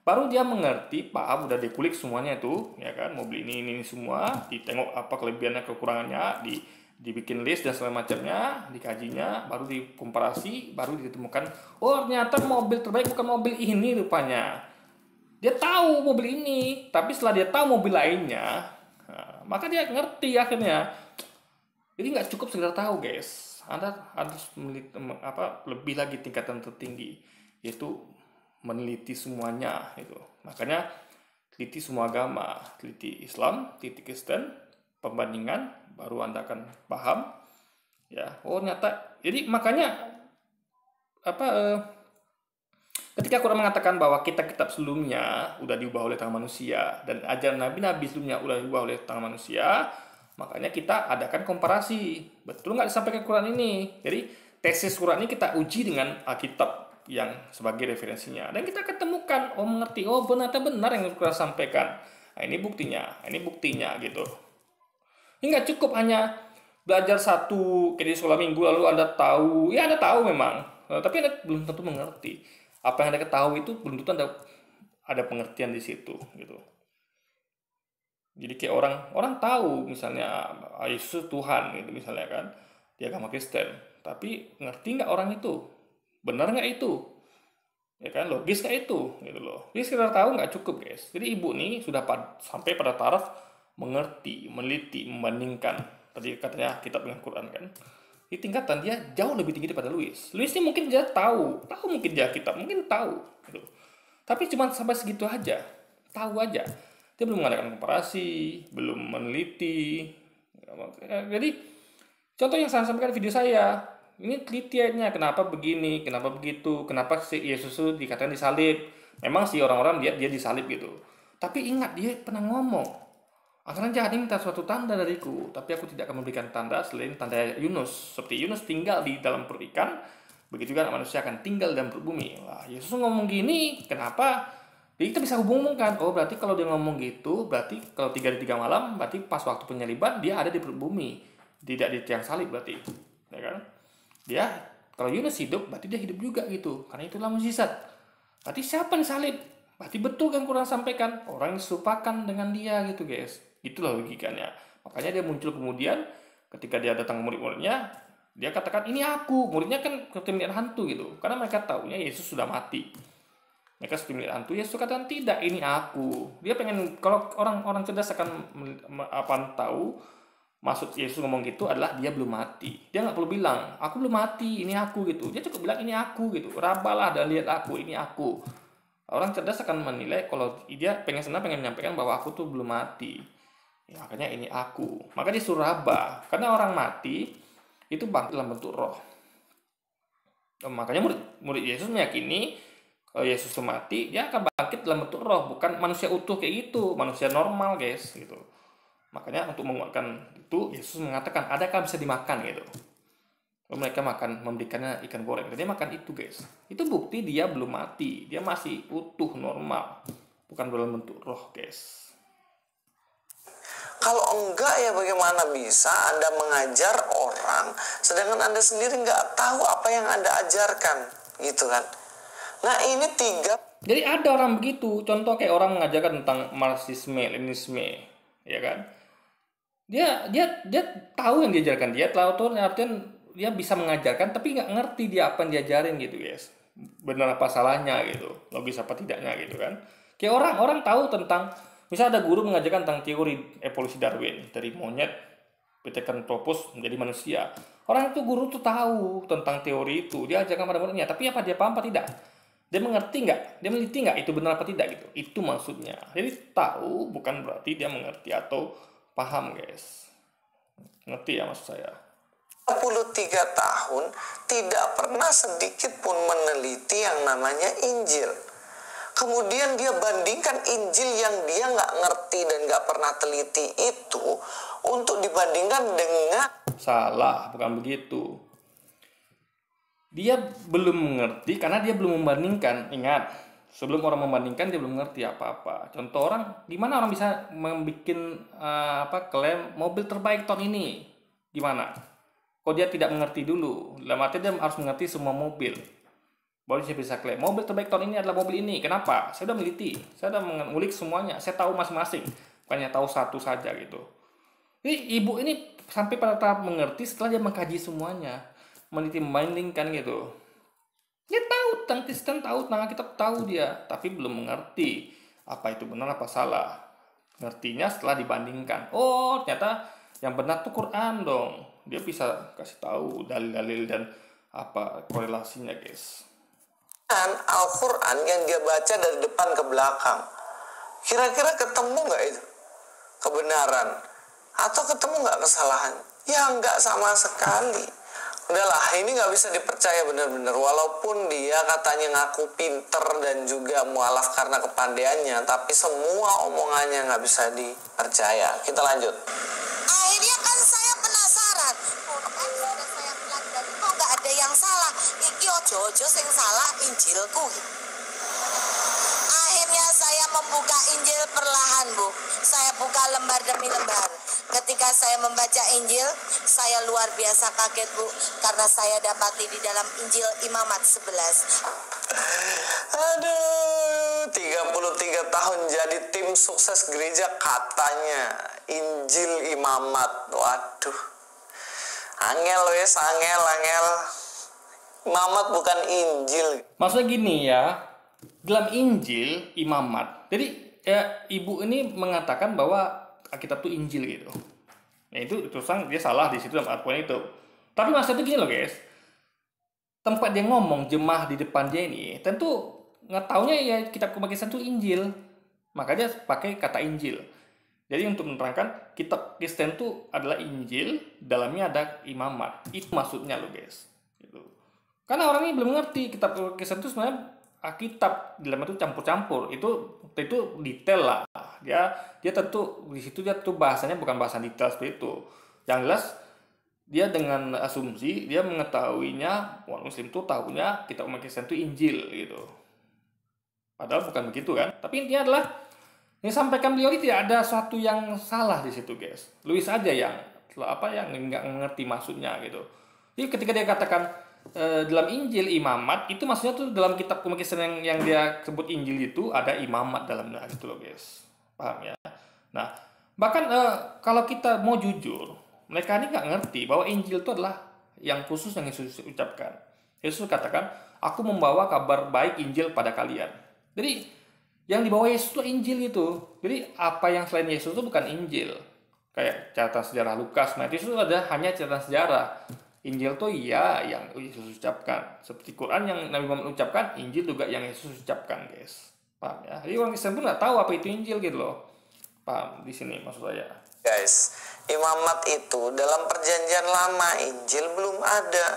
Baru dia mengerti, paham, udah dikulik semuanya itu, ya kan? Mobil ini semua, ditengok apa kelebihannya, kekurangannya, dibikin list dan segala macamnya, dikajinya, baru dikomparasi, baru ditemukan, oh ternyata mobil terbaik bukan mobil ini rupanya. Dia tahu mobil ini, tapi setelah dia tahu mobil lainnya, nah, maka dia ngerti akhirnya. Jadi nggak cukup sekedar tahu guys, Anda harus lebih lagi tingkatan tertinggi, yaitu meneliti semuanya itu. Makanya teliti semua agama, teliti Islam, teliti Kristen, pembandingan, baru Anda akan paham ya. Oh ternyata, jadi makanya ketika Quran mengatakan bahwa kitab-kitab sebelumnya udah diubah oleh tangan manusia dan ajaran nabi-nabi sebelumnya udah diubah oleh tangan manusia, makanya kita adakan komparasi. Betul nggak disampaikan Quran ini? Jadi tesis Quran ini kita uji dengan Alkitab yang sebagai referensinya, dan kita ketemukan, oh mengerti, oh benar yang Quran sampaikan. Nah, ini buktinya gitu. Ini nggak cukup hanya belajar satu kayak di sekolah minggu lalu Anda tahu, ya Anda tahu memang, tapi Anda belum tentu mengerti. Apa yang Anda ketahui itu belum tentu ada pengertian di situ gitu. Jadi kayak orang tahu misalnya Yesus Tuhan gitu misalnya kan, di agama Kristen, tapi ngerti nggak orang itu, benar nggak itu, ya kan, logis nggak itu gitu loh. Jadi sekedar tahu nggak cukup guys. Jadi ibu nih sudah sampai pada taraf mengerti, meneliti, membandingkan. Tadi katanya kitab dengan Quran kan. Di tingkatan dia jauh lebih tinggi daripada Louis. Louis ini mungkin dia tahu mungkin dia kitab, mungkin tahu gitu. Tapi cuma sampai segitu aja, tahu aja. Dia belum mengadakan komparasi, belum meneliti. Jadi contoh yang saya sampaikan video saya, ini telitiannya kenapa begini, kenapa begitu, kenapa si Yesus itu dikatakan disalib. Memang sih orang-orang dia disalib gitu. Tapi ingat dia pernah ngomong, akan jahat minta suatu tanda dariku, tapi aku tidak akan memberikan tanda selain tanda Yunus. Seperti Yunus tinggal di dalam perut ikan, begitu juga manusia akan tinggal dalam perut bumi. Wah, Yesus ngomong gini, kenapa? Jadi kita bisa hubungkan, oh berarti kalau dia ngomong gitu, berarti kalau 3 hari 3 malam, berarti pas waktu penyaliban dia ada di perut bumi, tidak di tiang salib berarti, ya kan? Dia kalau Yunus hidup, berarti dia hidup juga gitu, karena itulah mukjizat. Berarti siapa yang salib? Berarti betul kan Quran sampaikan, orang yang serupakan dengan dia gitu guys. Itulah logikanya. Makanya dia muncul kemudian ketika dia datang murid-muridnya, dia katakan ini aku. Muridnya kan seperti melihat hantu gitu, karena mereka tahunya Yesus sudah mati. Mereka seperti melihat hantu, Yesus katakan tidak, ini aku. Dia pengen, kalau orang-orang cerdas akan tahu maksud Yesus ngomong gitu adalah dia belum mati. Dia nggak perlu bilang aku belum mati, ini aku gitu. Dia cukup bilang ini aku gitu. Rabalah dan lihat aku, ini aku. Orang cerdas akan menilai kalau dia pengen menyampaikan bahwa aku tuh belum mati. Ya, makanya ini aku. Maka dia suruh raba. Karena orang mati itu bangkit dalam bentuk roh. Makanya murid Yesus meyakini kalau Yesus itu mati, dia akan bangkit dalam bentuk roh, bukan manusia utuh kayak gitu, manusia normal guys gitu. Makanya untuk menguatkan itu Yesus mengatakan adakah bisa dimakan gitu. Lalu mereka memberikannya ikan goreng, dan dia makan itu guys. Itu bukti dia belum mati, dia masih utuh normal, bukan dalam bentuk roh guys. Kalau enggak ya bagaimana bisa Anda mengajar orang sedangkan Anda sendiri nggak tahu apa yang Anda ajarkan gitu kan. Nah ini 3. Jadi ada orang begitu, contoh kayak orang mengajarkan tentang Marxisme, Leninisme, ya kan? Dia tahu yang diajarkan, dia tahu artinya dia bisa mengajarkan, tapi nggak ngerti dia apa yang diajarin gitu guys. Benar apa salahnya gitu, logis apa tidaknya gitu kan? Kayak orang tahu tentang, misalnya ada guru mengajarkan tentang teori evolusi Darwin dari monyet, Pithecanthropus menjadi manusia. Orang itu guru tuh tahu tentang teori itu, dia ajarkan pada muridnya, tapi apa dia paham apa tidak? Dia mengerti nggak? Dia meneliti nggak itu benar apa tidak gitu? Itu maksudnya. Jadi tahu bukan berarti dia mengerti atau paham guys. Ngerti ya maksud saya? 23 tahun tidak pernah sedikit pun meneliti yang namanya Injil. Kemudian dia bandingkan Injil yang dia nggak ngerti dan nggak pernah teliti itu untuk dibandingkan dengan... Salah, bukan begitu. Dia belum mengerti karena dia belum membandingkan. Ingat, sebelum orang membandingkan dia belum mengerti apa-apa. Contoh orang, gimana orang bisa membuat klaim mobil terbaik tahun ini? Gimana? Kok dia tidak mengerti dulu? Dalam arti dia harus mengerti semua mobil. Baru saya bisa klaim mobil terbaik tahun ini adalah mobil ini. Kenapa? Saya sudah meneliti, saya sudah mengulik semuanya. Saya tahu masing-masing, bukannya tahu satu saja gitu. Jadi ibu ini sampai pada tahap mengerti setelah dia mengkaji semuanya, meneliti, membandingkan gitu. Dia tahu tentang Kristen, tahu tentang kitab, tahu dia, tapi belum mengerti apa itu benar apa salah. Ngertinya setelah dibandingkan. Oh, ternyata yang benar tuh Quran dong. Dia bisa kasih tahu dalil-dalil dan apa korelasinya, guys. Al-Quran yang dia baca dari depan ke belakang, kira-kira ketemu nggak itu kebenaran atau ketemu nggak kesalahan? Ya nggak sama sekali. Udahlah, ini nggak bisa dipercaya benar-benar. Walaupun dia katanya ngaku pinter dan juga mualaf karena kepandaiannya, tapi semua omongannya nggak bisa dipercaya. Kita lanjut. Akhirnya kan saya penasaran, kan sudah saya bilang tadi kok nggak ada yang salah. Iki ojo-ojo sing salah Injilku. Akhirnya saya membuka Injil perlahan, Bu. Saya buka lembar demi lembar. Ketika saya membaca Injil, saya luar biasa kaget, Bu, karena saya dapati di dalam Injil Imamat 11. Aduh, 33 tahun jadi tim sukses gereja katanya. Injil Imamat. Waduh. Angel wes, angel. Imamat bukan Injil. Maksudnya gini ya, dalam Injil Imamat. Jadi ya, ibu ini mengatakan bahwa Alkitab itu Injil gitu. Ya itu terus terang dia salah di situ dalam artian itu. Tapi maksudnya gini loh guys. Tempat dia ngomong jemaah di depan dia ini tentu nggak taunya ya kitab umat Kristen itu Injil. Makanya pakai kata Injil. Jadi untuk menerangkan kitab Kristen itu adalah Injil, dalamnya ada Imamat. Itu maksudnya loh guys. Gitu. Karena orang ini belum ngerti kitab Kristen itu sebenarnya Alkitab dalam itu campur-campur. Itu detail lah. Dia tentu di situ dia tuh bahasanya bukan bahasa detail seperti itu. Yang jelas dia dengan asumsi dia mengetahuinya orang Muslim itu tahunya kitab umat Kristen itu Injil gitu. Padahal bukan begitu kan. Tapi intinya adalah yang disampaikan beliau ini tidak ada sesuatu yang salah di situ guys. Louis aja yang nggak mengerti maksudnya gitu. Jadi ketika dia katakan dalam Injil Imamat itu maksudnya tuh dalam kitab umat Kristen yang dia sebut Injil itu ada Imamat dalamnya gitu loh guys. Paham ya? Nah bahkan kalau kita mau jujur, mereka ini nggak ngerti bahwa Injil itu adalah yang khusus yang Yesus ucapkan. Yesus katakan, aku membawa kabar baik Injil pada kalian. Jadi yang dibawa Yesus itu Injil itu. Jadi apa yang selain Yesus itu bukan Injil. Kayak catatan sejarah Lukas, Matius itu ada hanya catatan sejarah. Injil itu ya yang Yesus ucapkan. Seperti Quran yang Nabi Muhammad ucapkan, Injil juga yang Yesus ucapkan guys. Paham ya? Jadi orang Kristen pun nggak tahu apa itu Injil gitu loh. Paham di sini maksud saya. Guys, Imamat itu dalam perjanjian lama, Injil belum ada.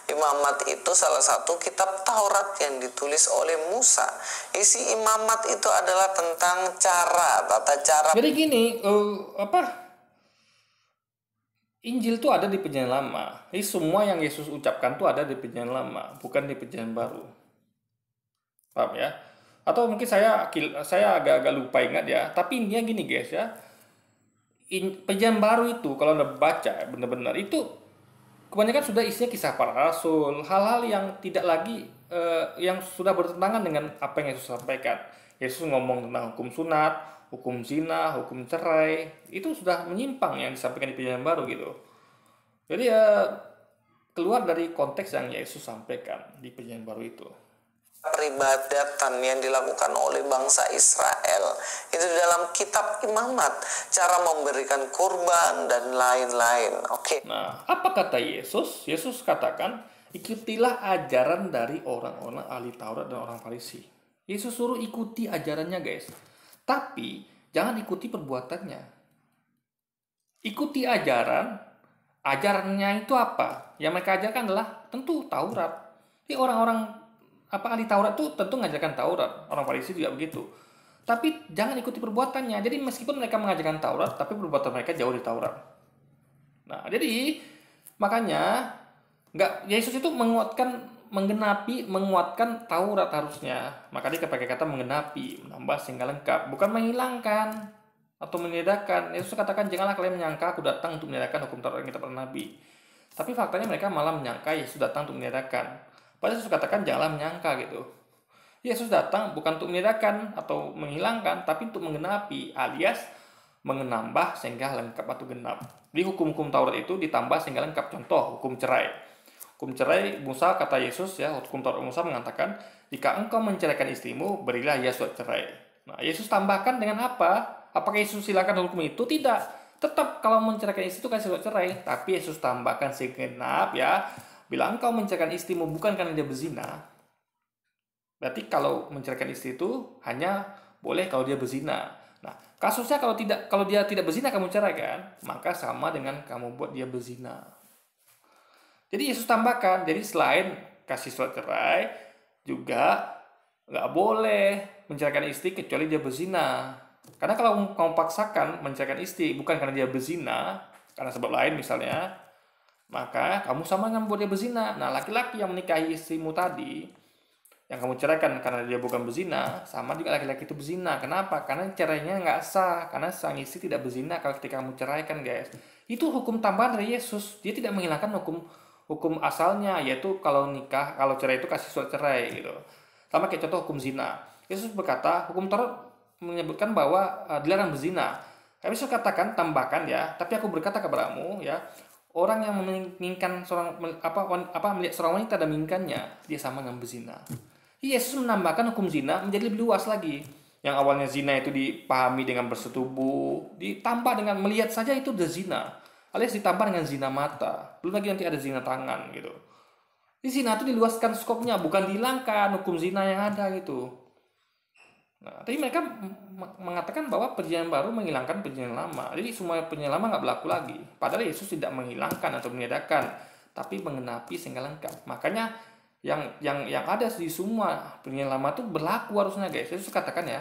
Imamat itu salah satu kitab Taurat yang ditulis oleh Musa. Isi Imamat itu adalah tentang tata cara. Jadi gini, Injil itu ada di perjanjian lama. Jadi semua yang Yesus ucapkan itu ada di perjanjian lama, bukan di perjanjian baru. Paham ya? Atau mungkin saya agak-agak lupa ingat ya. Tapi intinya gini guys ya. Perjanjian baru itu kalau Anda baca benar-benar itu kebanyakan sudah isinya kisah para rasul, hal-hal yang tidak lagi yang sudah bertentangan dengan apa yang Yesus sampaikan. Yesus ngomong tentang hukum sunat, hukum zina, hukum cerai, itu sudah menyimpang yang disampaikan di perjanjian baru gitu. Jadi keluar dari konteks yang Yesus sampaikan di perjanjian baru itu. Peribadatan yang dilakukan oleh bangsa Israel itu dalam kitab Imamat, cara memberikan kurban dan lain-lain. Oke. Nah, apa kata Yesus? Yesus katakan, ikutilah ajaran dari orang-orang ahli Taurat dan orang Farisi. Yesus suruh ikuti ajarannya guys. Tapi jangan ikuti perbuatannya. Ikuti ajarannya itu apa? Yang mereka ajarkan adalah tentu Taurat. Jadi orang-orang ahli Taurat tuh tentu mengajarkan Taurat, orang Farisi juga begitu. Tapi jangan ikuti perbuatannya. Jadi meskipun mereka mengajarkan Taurat, tapi perbuatan mereka jauh dari Taurat. Nah, jadi makanya Yesus itu menguatkan Taurat harusnya. Maka dia pakai kata menggenapi, menambah sehingga lengkap, bukan menghilangkan atau meniadakan. Yesus katakan janganlah kalian menyangka aku datang untuk meniadakan hukum Taurat yang kita pernah nabi. Tapi faktanya mereka malah menyangka Yesus datang untuk meniadakan. Padahal Yesus katakan janganlah menyangka gitu. Yesus datang bukan untuk meniadakan atau menghilangkan, tapi untuk menggenapi alias menambah sehingga lengkap atau genap. Di hukum-hukum Taurat itu ditambah sehingga lengkap. Contoh hukum cerai. Hukum cerai Musa kata Yesus ya, hukum Taurat Musa mengatakan jika engkau menceraikan istrimu berilah ia surat cerai. Nah Yesus tambahkan dengan apa? Apakah Yesus silakan hukum itu? Tidak. Tetap kalau menceraikan istri itu kasih surat cerai. Tapi Yesus tambahkan segenap ya. Bila engkau menceraikan istrimu bukan karena dia berzina, berarti kalau menceraikan istri itu hanya boleh kalau dia berzina. Nah, kasusnya kalau dia tidak berzina kamu ceraikan, maka sama dengan kamu buat dia berzina. Jadi Yesus tambahkan, jadi selain kasih surat cerai, juga nggak boleh menceraikan istri kecuali dia berzina. Karena kalau kamu paksakan menceraikan istri bukan karena dia berzina, karena sebab lain misalnya, maka kamu sama dengan membuat dia berzina. Nah, laki-laki yang menikahi istrimu tadi, yang kamu ceraikan karena dia bukan berzina, sama juga laki-laki itu berzina. Kenapa? Karena cerainya nggak sah, karena sang istri tidak berzina kalau ketika kamu ceraikan, guys. Itu hukum tambahan dari Yesus. Dia tidak menghilangkan hukum asalnya, yaitu kalau nikah, kalau cerai itu kasih surat cerai gitu. Sama kayak contoh hukum zina. Yesus berkata, hukum Taurat menyebutkan bahwa dilarang berzina. Yesus katakan, tambahkan ya, tapi aku berkata kepadamu ya, orang yang menginginkan melihat seorang wanita dan menginginkannya, dia sama dengan berzina. Yesus menambahkan hukum zina menjadi lebih luas lagi. Yang awalnya zina itu dipahami dengan bersetubuh, ditambah dengan melihat saja itu udah zina. Alias ditambah dengan zina mata. Belum lagi nanti ada zina tangan gitu. Di zina itu diluaskan skopnya, bukan dihilangkan hukum zina yang ada gitu. Nah, tapi mereka mengatakan bahwa perjanjian baru menghilangkan perjanjian lama. Jadi semua perjanjian lama nggak berlaku lagi. Padahal Yesus tidak menghilangkan atau meniadakan, tapi mengenapi sehingga lengkap. Makanya yang ada di semua perjanjian lama itu berlaku harusnya, guys. Yesus katakan ya,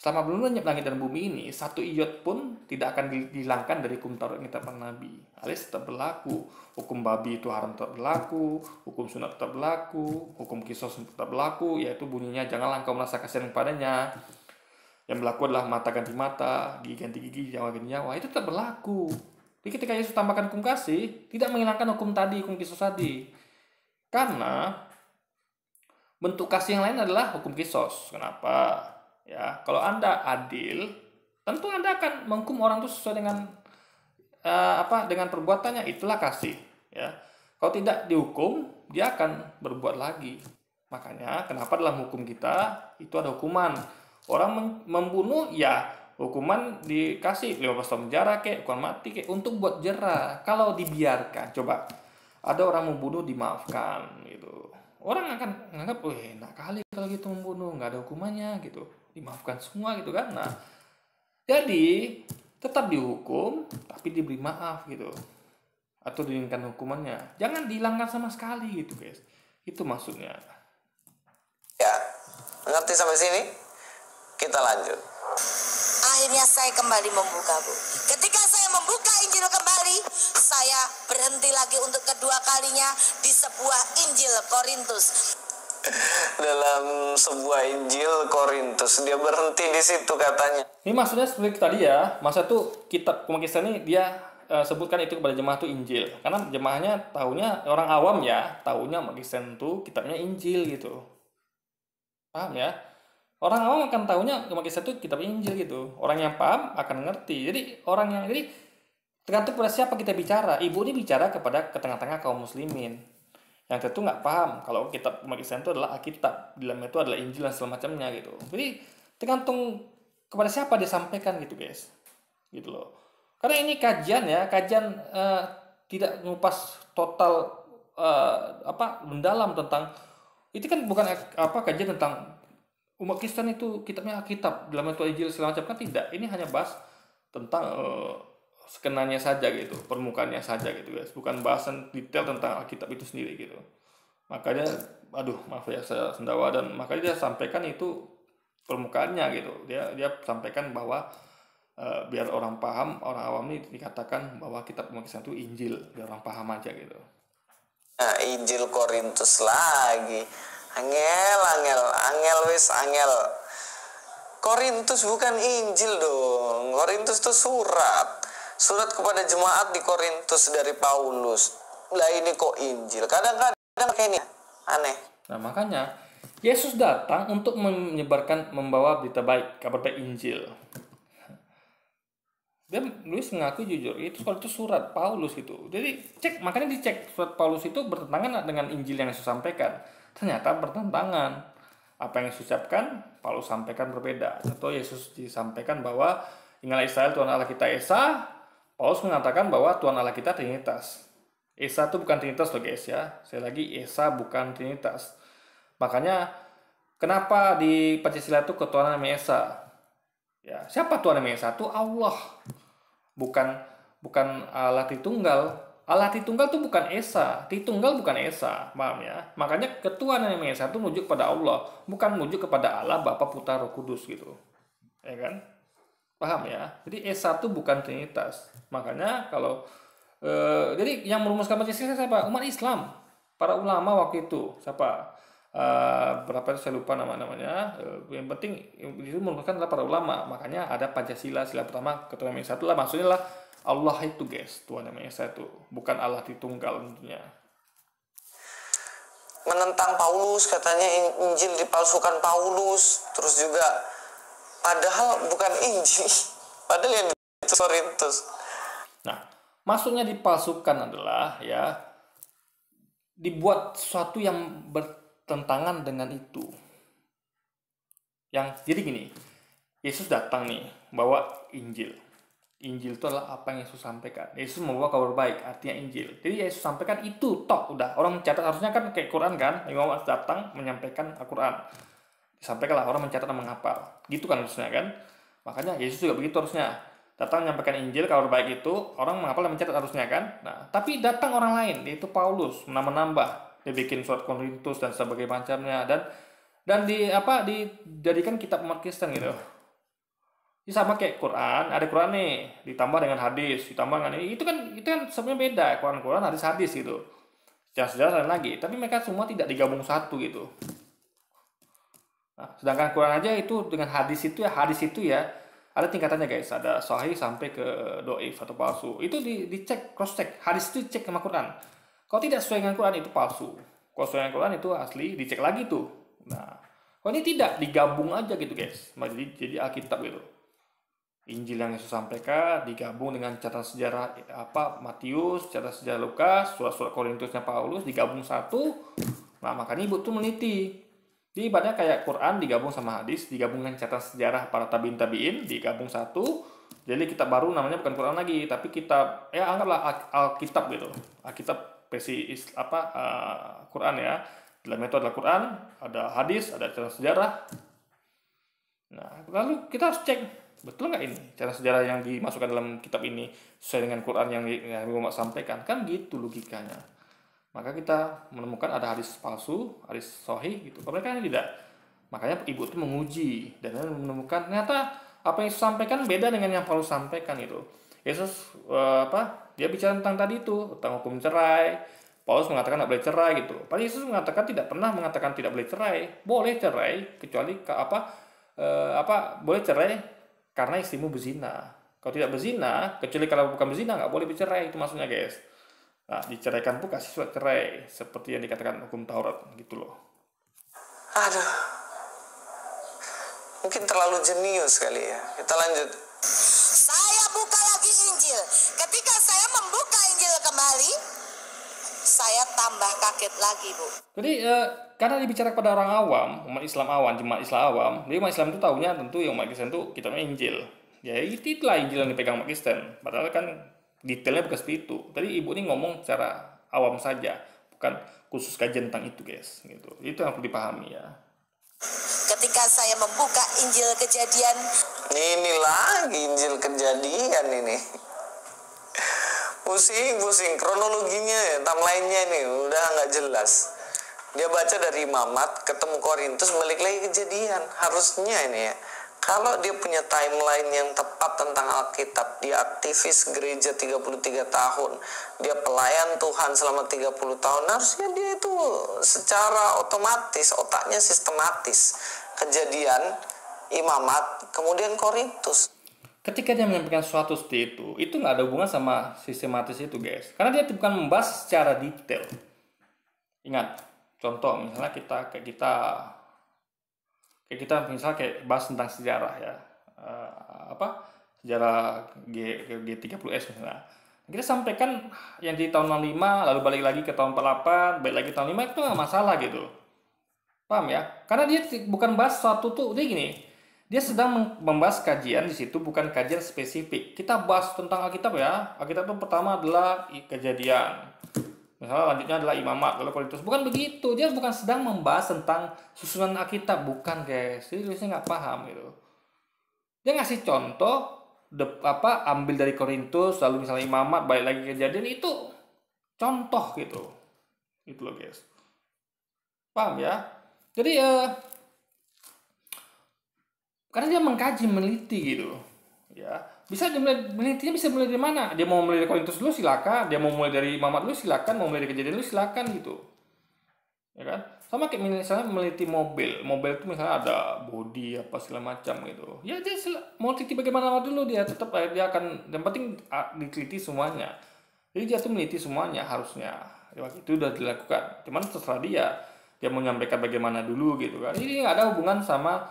selama belum lenyap langit dan bumi ini, satu iot pun tidak akan dihilangkan dari hukum Taurat kitab Nabi. Alias tetap berlaku. Hukum babi itu haram tetap berlaku, hukum sunat tetap berlaku, hukum kisos tetap berlaku, yaitu bunyinya janganlah engkau merasa kasihan kepadanya. Yang berlaku adalah mata ganti mata, gigi ganti gigi, nyawa ganti nyawa. Itu tetap berlaku. Jadi ketika Yesus tambahkan hukum kasih, tidak menghilangkan hukum tadi, hukum kisos tadi. Karena bentuk kasih yang lain adalah hukum kisos. Kenapa? Ya, kalau Anda adil, tentu Anda akan menghukum orang itu sesuai dengan dengan perbuatannya. Itulah kasih. Ya, kalau tidak dihukum, dia akan berbuat lagi. Makanya, kenapa dalam hukum kita itu ada hukuman. Orang membunuh, ya hukuman dikasih 15 tahun penjara kek, hukuman mati kek, untuk buat jerah. Kalau dibiarkan, coba ada orang membunuh dimaafkan gitu. Orang akan menganggap, enak kali kalau gitu membunuh, nggak ada hukumannya gitu, dimaafkan semua gitu kan. Nah, jadi tetap dihukum tapi diberi maaf gitu, atau diringankan hukumannya, jangan dihilangkan sama sekali gitu, guys. Itu maksudnya. Ya, ngerti sampai sini? Kita lanjut. Akhirnya saya kembali membuka, Bu. Ketika saya membuka Injil kembali, saya berhenti lagi untuk kedua kalinya di sebuah Injil Korintus. Dalam sebuah Injil Korintus, dia berhenti di situ katanya. Ini maksudnya seperti tadi ya, masa tuh kitab umat Kristen ini dia sebutkan itu kepada jemaah tuh Injil. Karena jemaahnya tahunya, orang awam ya, tahunya umat Kristen tuh kitabnya Injil gitu. Paham ya? Orang awam akan tahunya umat Kristen tuh kitabnya Injil gitu. Orang yang paham akan ngerti. Jadi tergantung pada siapa kita bicara. Ibu ini bicara kepada ke tengah-tengah kaum muslimin yang tentu nggak paham kalau kitab umat Kristen itu adalah Alkitab, di dalamnya itu adalah Injil dan segala macamnya gitu. Jadi tergantung kepada siapa dia sampaikan gitu, guys, gitu loh. Karena ini kajian tidak ngupas total mendalam tentang itu kan, bukan kajian tentang umat Kristen itu kitabnya Alkitab, dalamnya itu Injil segala macam, kan tidak. Ini hanya bahas tentang skenanya saja gitu, permukaannya saja gitu, guys, bukan bahasan detail tentang Alkitab itu sendiri gitu. Makanya maaf ya saya sendawa, dan makanya dia sampaikan itu permukaannya gitu. Dia sampaikan bahwa biar orang paham, orang awam ini dikatakan bahwa kitab umat Kristen itu Injil, biar orang paham aja gitu. Nah, Injil Korintus lagi. Angel. Korintus bukan Injil dong. Korintus itu surat kepada jemaat di Korintus dari Paulus. Lah ini kok Injil? Kadang-kadang kayak ini aneh. Nah, makanya Yesus datang untuk membawa berita baik, kabar baik Injil. Dia nulis mengaku jujur, itu surat Paulus gitu. Jadi makanya dicek surat Paulus itu bertentangan dengan Injil yang Yesus sampaikan. Ternyata bertentangan. Apa yang Yesus ucapkan, Paulus sampaikan berbeda. Atau Yesus disampaikan bahwa ingatlah Israel, Tuhan Allah kita Esa. Paulus mengatakan bahwa Tuhan Allah kita Trinitas. Esa itu bukan Trinitas loh, guys ya. Sekali lagi, Esa bukan Trinitas. Makanya kenapa di Pancasila itu ketuhanan namanya Esa? Ya, siapa Tuhan namanya Esa? Itu Allah. Bukan Allah Tritunggal. Allah Tritunggal itu bukan Esa. Tritunggal bukan Esa. Paham ya? Makanya ketuhanan namanya Esa itu menuju kepada Allah, bukan menuju kepada Allah Bapa, Putra, Roh Kudus gitu. Ya kan? Paham ya? Jadi Esa itu bukan Trinitas. Makanya kalau jadi yang merumuskan Pancasila siapa? Umat Islam. Para ulama waktu itu siapa? berapa itu saya lupa namanya. Yang penting itu merupakan adalah para ulama. Makanya ada Pancasila, sila pertama, ketuhanan yang satu lah. Maksudnya lah Allah itu guys, Tuhan yang satu, bukan Allah Tritunggal tentunya. Menentang Paulus, katanya Injil dipalsukan Paulus, terus juga padahal bukan Injil, padahal yang itu Korintus. Nah, maksudnya dipalsukan adalah ya dibuat sesuatu yang bertentangan dengan itu. Jadi gini, Yesus datang nih bawa Injil. Injil itu adalah apa yang Yesus sampaikan. Yesus membawa kabar baik, artinya Injil. Jadi Yesus sampaikan itu udah. Orang mencatat, harusnya kan kayak Quran kan, Imam datang menyampaikan Al-Quran. Disampaikanlah, orang mencatat dan menghafal. Gitu kan harusnya kan. Makanya Yesus juga begitu harusnya. Datang menyampaikan Injil, kabar baik itu, orang menghafal dan mencatat harusnya kan. Nah, tapi datang orang lain, yaitu Paulus, menambah. Dia bikin surat Korintus dan sebagainya macamnya, dan dijadikan kitab umat Kristen gitu. Ini sama kayak Quran, ada Quran nih, ditambah dengan hadis, ditambah dengan ini. Itu kan sebenarnya beda, Quran, hadis gitu. Sejarah lain lagi, tapi mereka semua tidak digabung satu gitu. Nah, sedangkan Quran aja itu dengan hadis itu ya ada tingkatannya guys, ada sahih sampai ke doif atau palsu. Itu dicek, cross check, hadis itu dicek sama Quran. Kalau tidak sesuai dengan Quran itu palsu. Kalau sesuai dengan Quran itu asli, dicek lagi tuh. Nah, kalau ini tidak digabung aja gitu guys, jadi Alkitab gitu. Injil yang Yesus sampaikan digabung dengan catatan sejarah Matius, catatan sejarah Lukas, surat-surat Korintusnya Paulus digabung satu. Nah, makanya ibu tuh meneliti. Jadi ibaratnya kayak Quran digabung sama hadis, digabung dengan catatan sejarah para tabiin digabung satu. Jadi kitab baru namanya bukan Quran lagi, tapi kitab anggaplah Alkitab gitu. Alkitab versi Quran ya. Dalam itu adalah Quran, ada hadis, ada catatan sejarah. Nah, lalu kita harus cek betul nggak ini cara sejarah yang dimasukkan dalam kitab ini sesuai dengan Quran yang Muhammad sampaikan, kan gitu logikanya. Maka kita menemukan ada hadis palsu, hadis sahih gitu. Kalau mereka tidak, makanya ibu itu menguji dan menemukan ternyata apa yang Yesus sampaikan beda dengan yang Paulus sampaikan itu. Yesus dia bicara tentang tadi itu, tentang hukum cerai. Paulus mengatakan tidak boleh cerai gitu. Padahal Yesus mengatakan tidak pernah mengatakan tidak boleh cerai. Boleh cerai kecuali boleh cerai karena istrimu berzina. Kalau tidak berzina, kecuali kalau bukan berzina, nggak boleh bercerai. Itu maksudnya guys. Nah, diceraikan pun kasih surat cerai. Seperti yang dikatakan hukum Taurat. Gitu loh. Aduh. Mungkin terlalu jenius kali ya. Kita lanjut. Saya buka lagi Injil. Ketika saya membuka Injil kembali, saya tambah kaget lagi, Bu. Jadi karena dibicara kepada orang awam, umat Islam awam, jemaat Islam awam, jadi umat Islam itu tahunya tentu yang umat Kristen itu kitabnya Injil. Ya itulah Injil yang dipegang umat Kristen. Padahal kan detailnya bukan seperti itu. Tadi ibu ini ngomong secara awam saja, bukan khusus kajian tentang itu guys. Gitu. Itu yang perlu dipahami ya. Ketika saya membuka Injil Kejadian, ini lagi Injil Kejadian ini. Pusing kronologinya, timeline-nya ini udah nggak jelas. Dia baca dari Imamat, ketemu Korintus, balik lagi Kejadian. Harusnya ini ya, kalau dia punya timeline yang tepat tentang Alkitab, dia aktivis gereja 33 tahun, dia pelayan Tuhan selama 30 tahun, harusnya dia itu secara otomatis, otaknya sistematis. Kejadian, Imamat, kemudian Korintus. Ketika dia menyampaikan sesuatu seperti itu nggak ada hubungan sama sistematis itu guys. Karena dia bukan membahas secara detail. Ingat, contoh misalnya kita misalnya kayak bahas tentang sejarah ya. Sejarah G30S misalnya. Kita sampaikan yang di tahun 65, lalu balik lagi ke tahun 48, balik lagi tahun 5, itu nggak masalah gitu. Paham ya? Karena dia bukan bahas sesuatu tuh, dia gini. Dia sedang membahas kajian di situ, bukan kajian spesifik. Kita bahas tentang Alkitab ya. Alkitab itu pertama adalah Kejadian. Misalnya lanjutnya adalah Imamat, lalu Korintus. Bukan begitu. Dia bukan sedang membahas tentang susunan Alkitab, bukan guys. Jadi tulisnya nggak paham gitu. Dia ngasih contoh, ambil dari Korintus, lalu misalnya Imamat, balik lagi Kejadian, itu contoh gitu. Itu loh guys. Paham ya? Jadi karena dia mengkaji, meneliti gitu, ya bisa menelitinya bisa mulai dari mana? Dia mau mulai dari Korintus dulu silakan, dia mau mulai dari Imamat dulu silakan, mau mulai dari Kejadian dulu silakan gitu, ya kan? Sama kayak misalnya meneliti mobil itu misalnya ada bodi apa segala macam gitu. Ya dia mau teliti bagaimana dulu, dia tetap dia akan, yang penting diteliti semuanya. Jadi dia tuh meneliti semuanya harusnya. Ya, itu udah dilakukan. Cuman terserah dia mau menyampaikan bagaimana dulu gitu kan. Ini nggak ada hubungan sama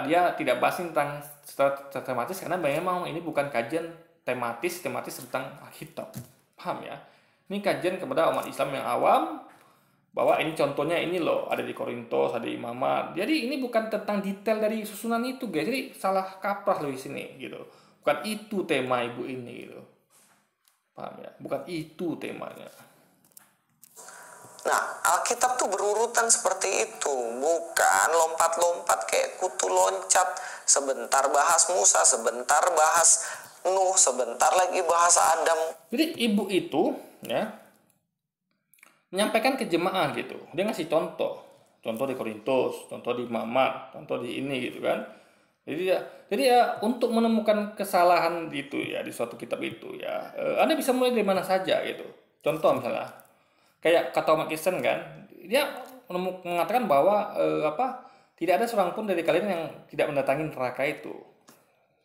dia tidak bahas tentang secara tematis, karena memang ini bukan kajian tematis tentang Alkitab. Paham ya? Ini kajian kepada umat Islam yang awam, bahwa ini contohnya ini loh, ada di Korintus, ada di Imamat. Jadi ini bukan tentang detail dari susunan itu, guys. Jadi salah kaprah loh di sini gitu. Bukan itu tema ibu ini gitu. Paham ya? Bukan itu temanya. Nah, Alkitab tuh berurutan seperti itu, bukan lompat-lompat kayak kutu loncat. Sebentar bahas Musa, sebentar bahas Nuh, sebentar lagi bahas Adam. Jadi ibu itu ya menyampaikan ke jemaah gitu. Dia ngasih contoh di Korintus, contoh di Imamat, contoh di ini gitu kan. Jadi ya untuk menemukan kesalahan itu ya di suatu kitab itu ya, Anda bisa mulai dari mana saja gitu. Contoh misalnya kayak kata umat Kristen kan, dia mengatakan bahwa tidak ada seorang pun dari kalian yang tidak mendatangi neraka itu.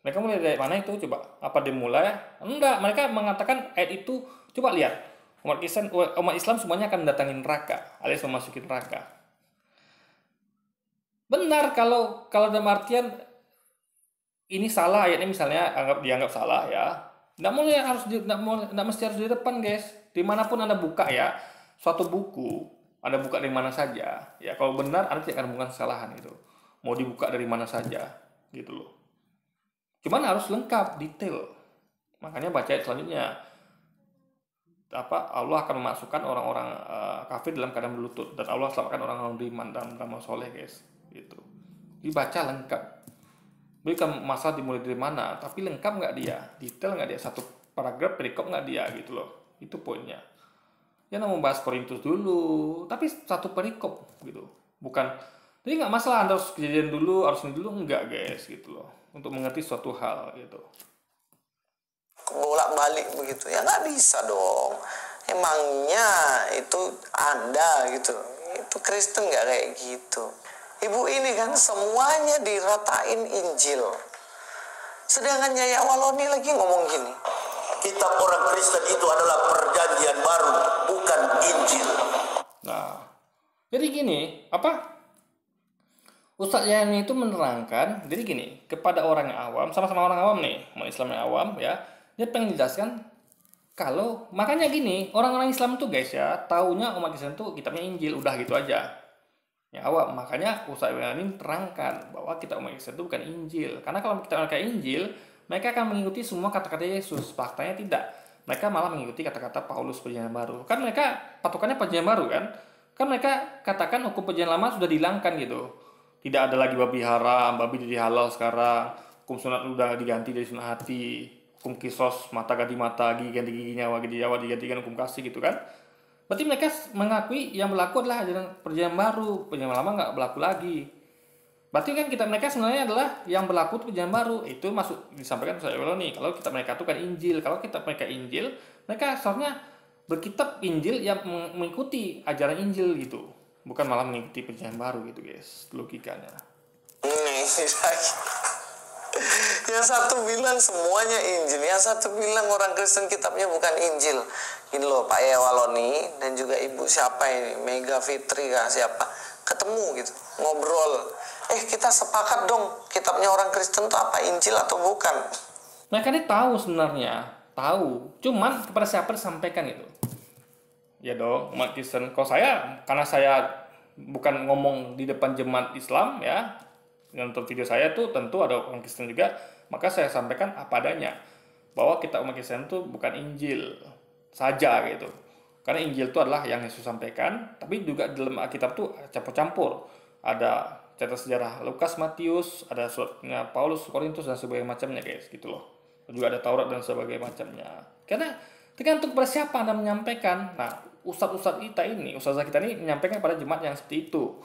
Mereka mulai dari mana itu? Coba apa dimulai? Enggak, mereka mengatakan ayat itu, coba lihat, umat Islam semuanya akan mendatangi neraka alias memasuki neraka. Benar kalau dalam artian ini salah ayatnya, misalnya dianggap salah ya, nggak mesti harus di depan, guys. Dimanapun Anda buka ya suatu buku, Anda buka dari mana saja ya, kalau benar Anda tidak akan menemukan kesalahan itu, mau dibuka dari mana saja gitu loh. Cuman harus lengkap, detail. Makanya baca ayat selanjutnya, Allah akan memasukkan orang-orang kafir dalam keadaan berlutut, dan Allah selamatkan orang-orang beriman dalam beramal soleh, guys. Gitu. Dibaca lengkap. Bukan masalah dimulai dari mana, tapi lengkap nggak dia, detail nggak dia, satu paragraf perikop nggak dia gitu loh. Itu poinnya. Ya mau bahas Korintus dulu, tapi satu perikop gitu. Bukan. Jadi nggak masalah Anda harus kejadian dulu, harus ini dulu, enggak, guys, gitu loh. Untuk mengerti suatu hal gitu. Bolak-balik begitu ya, nggak bisa dong. Emangnya itu Anda gitu, itu Kristen nggak kayak gitu. Ibu ini kan semuanya diratain Injil, sedangkan Yaya Waloni lagi ngomong gini, kitab orang Kristen itu adalah perjanjian baru, bukan Injil. Nah, jadi gini, Ustadz Yani itu menerangkan, jadi gini, kepada orang yang awam, sama-sama orang awam nih, umat Islam yang awam ya, dia pengen jelaskan kalau, makanya gini, orang-orang Islam tuh guys ya, taunya umat Islam tuh kitabnya Injil, udah gitu aja. Ya awam, makanya Ustadz Yani terangkan bahwa kitab umat Islam itu bukan Injil. Karena kalau kita pakai Injil, mereka akan mengikuti semua kata-kata Yesus. Faktanya tidak. Mereka malah mengikuti kata-kata Paulus Perjanjian Baru. Kan mereka patokannya Perjanjian Baru kan? Kan mereka katakan hukum Perjanjian Lama sudah dihilangkan gitu. Tidak ada lagi babi haram, babi jadi halal sekarang. Hukum sunat udah diganti dari sunat hati. Hukum kisos, mata ganti mata, gigi ganti gigi, nyawa ganti nyawa, digantikan hukum kasih gitu kan. Berarti mereka mengakui yang berlaku adalah ajaran Perjanjian Baru. Perjanjian Lama nggak berlaku lagi. Berarti kan kitab mereka sebenarnya adalah yang berlaku itu Perjanjian Baru. Itu masuk disampaikan saya nih. Kalau kitab mereka itu kan Injil. Kalau kitab mereka Injil, mereka seharusnya berkitab Injil yang mengikuti ajaran Injil gitu. Bukan malah mengikuti Perjanjian Baru gitu, guys. Logikanya. Yang satu bilang semuanya Injil, yang satu bilang orang Kristen kitabnya bukan Injil. Ini loh Pak Yaya Waloni dan juga Ibu siapa ini, Mega Fitri kah siapa, ketemu gitu, ngobrol. Kita sepakat dong, kitabnya orang Kristen itu apa, Injil atau bukan? Mereka ini tahu sebenarnya, tahu. Cuman kepada siapa disampaikan gitu. Ya dong, umat Kristen. Kalau saya, karena saya bukan ngomong di depan jemaat Islam ya, nonton video saya tuh tentu ada orang Kristen juga, maka saya sampaikan apa adanya, bahwa kitab umat Kristen itu bukan Injil saja gitu. Karena Injil itu adalah yang Yesus sampaikan, tapi juga dalam Alkitab tuh campur-campur. Ada cerita sejarah Lukas, Matius, ada suratnya Paulus, Korintus dan sebagainya macamnya, guys, gitu loh. Dan juga ada Taurat dan sebagainya macamnya. Karena tergantung pada siapa Anda menyampaikan. Nah, ustadz kita ini menyampaikan pada jemaat yang seperti itu.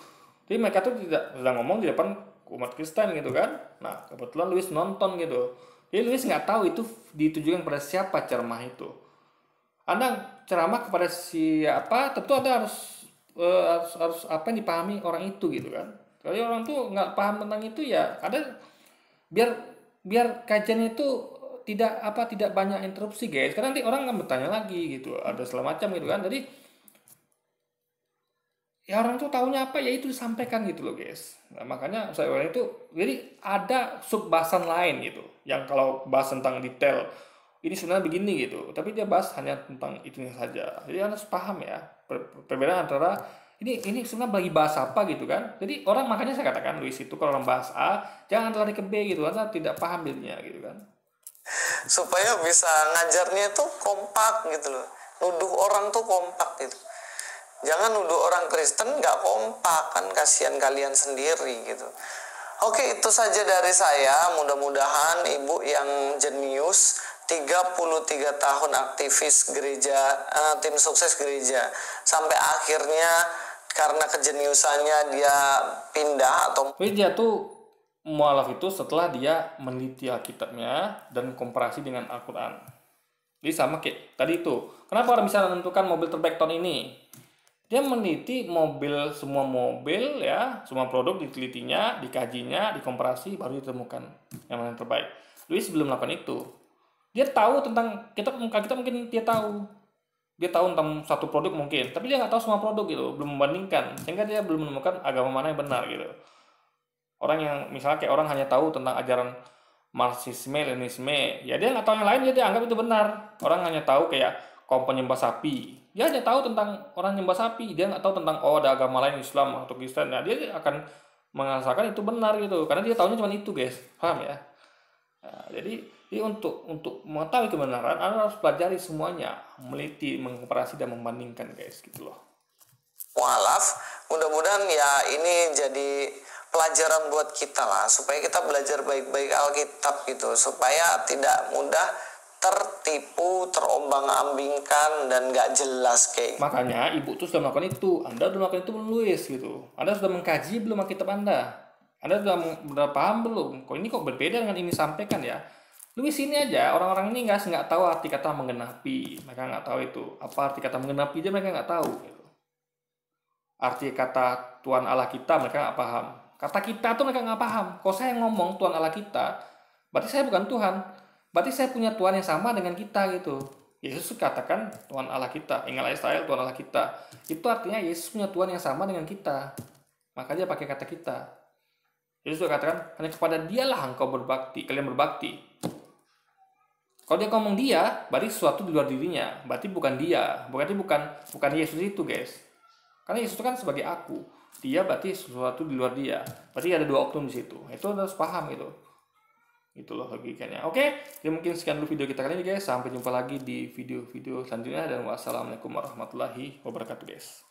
Jadi mereka tuh tidak sedang ngomong di depan umat Kristen gitu kan. Nah, kebetulan Luis nonton gitu. Jadi Luis nggak tahu itu ditujukan pada siapa ceramah itu. Anda ceramah kepada siapa, tentu Anda harus harus apa yang dipahami orang itu gitu kan. Kalau orang tuh nggak paham tentang itu ya ada, biar biar kajian itu tidak banyak interupsi guys, karena nanti orang akan bertanya lagi gitu, ada segala macam gitu kan. Jadi ya orang tuh taunya apa ya itu disampaikan gitu loh guys. Nah, makanya saya itu jadi ada sub bahasan lain gitu yang kalau bahas tentang detail ini sebenarnya begini gitu, tapi dia bahas hanya tentang itunya saja. Jadi harus paham ya perbedaan antara ini sebenarnya bagi bahas apa gitu kan. Jadi orang, makanya saya katakan Luis itu kalau orang bahas A jangan lari ke B gitu karena tidak paham dirinya gitu kan. Supaya bisa ngajarnya tuh kompak gitu loh. Nuduh orang tuh kompak gitu. Jangan nuduh orang Kristen nggak kompak, kan kasihan kalian sendiri gitu. Oke, itu saja dari saya. Mudah-mudahan ibu yang jenius, 33 tahun aktivis gereja, tim sukses gereja, sampai akhirnya karena kejeniusannya dia pindah atau Dia tuh mualaf itu setelah dia meneliti Alkitabnya dan komparasi dengan Al-Quran. Jadi sama kayak tadi itu. Kenapa orang bisa menentukan mobil terbaik tahun ini? Dia meneliti semua mobil ya, semua produk ditelitinya, dikajinya, dikomparasi, baru ditemukan yang mana yang terbaik. Luis belum melakukan itu. Dia tahu tentang kita mungkin dia tahu. Dia tahu tentang satu produk mungkin, tapi dia nggak tahu semua produk gitu, belum membandingkan, sehingga dia belum menemukan agama mana yang benar gitu. Orang yang misalnya kayak orang hanya tahu tentang ajaran Marxisme, Leninisme, ya dia nggak tahu yang lain, dia anggap itu benar. Orang hanya tahu kayak kaum penyembah sapi, dia hanya tahu tentang orang nyembah sapi, dia nggak tahu tentang ada agama lain, Islam atau Kristen. Nah, dia akan mengatakan itu benar gitu, karena dia tahunya cuma itu guys, paham ya? Nah, jadi untuk mengetahui kebenaran, Anda harus pelajari semuanya, meneliti, mengkomparasi dan membandingkan guys, gitu loh. mualaf. Mudah-mudahan ya ini jadi pelajaran buat kita lah, supaya kita belajar baik-baik Alkitab gitu, supaya tidak mudah tertipu, terombang-ambingkan dan gak jelas kayak. Makanya ibu tuh sudah melakukan itu, Anda sudah melakukan itu belum Luis gitu. Anda sudah mengkaji belum Alkitab Anda? Anda sudah paham belum? Kok ini kok berbeda dengan ini sampaikan ya? Luis ini aja, orang-orang ini nggak tahu arti kata menggenapi, mereka nggak tahu itu apa arti kata menggenapi aja, mereka nggak tahu. Gitu. Arti kata Tuhan Allah kita mereka nggak paham. Kata kita tuh mereka nggak paham. Kalau saya ngomong Tuhan Allah kita, berarti saya bukan Tuhan. Berarti saya punya Tuhan yang sama dengan kita gitu. Yesus katakan Tuhan Allah kita. Ingatlah Israel Tuhan Allah kita. Itu artinya Yesus punya Tuhan yang sama dengan kita. Makanya pakai kata kita. Yesus juga katakan hanya kepada Dialah engkau berbakti, kalian berbakti. Kalau dia ngomong dia, berarti sesuatu di luar dirinya. Berarti bukan dia. Berarti bukan Yesus itu guys. Karena Yesus itu kan sebagai aku. Dia berarti sesuatu di luar dia. Berarti ada dua oknum di situ. Itu harus paham itu. Itulah logikanya. Oke, jadi mungkin sekian dulu video kita kali ini guys. Sampai jumpa lagi di video-video selanjutnya dan wassalamualaikum warahmatullahi wabarakatuh guys.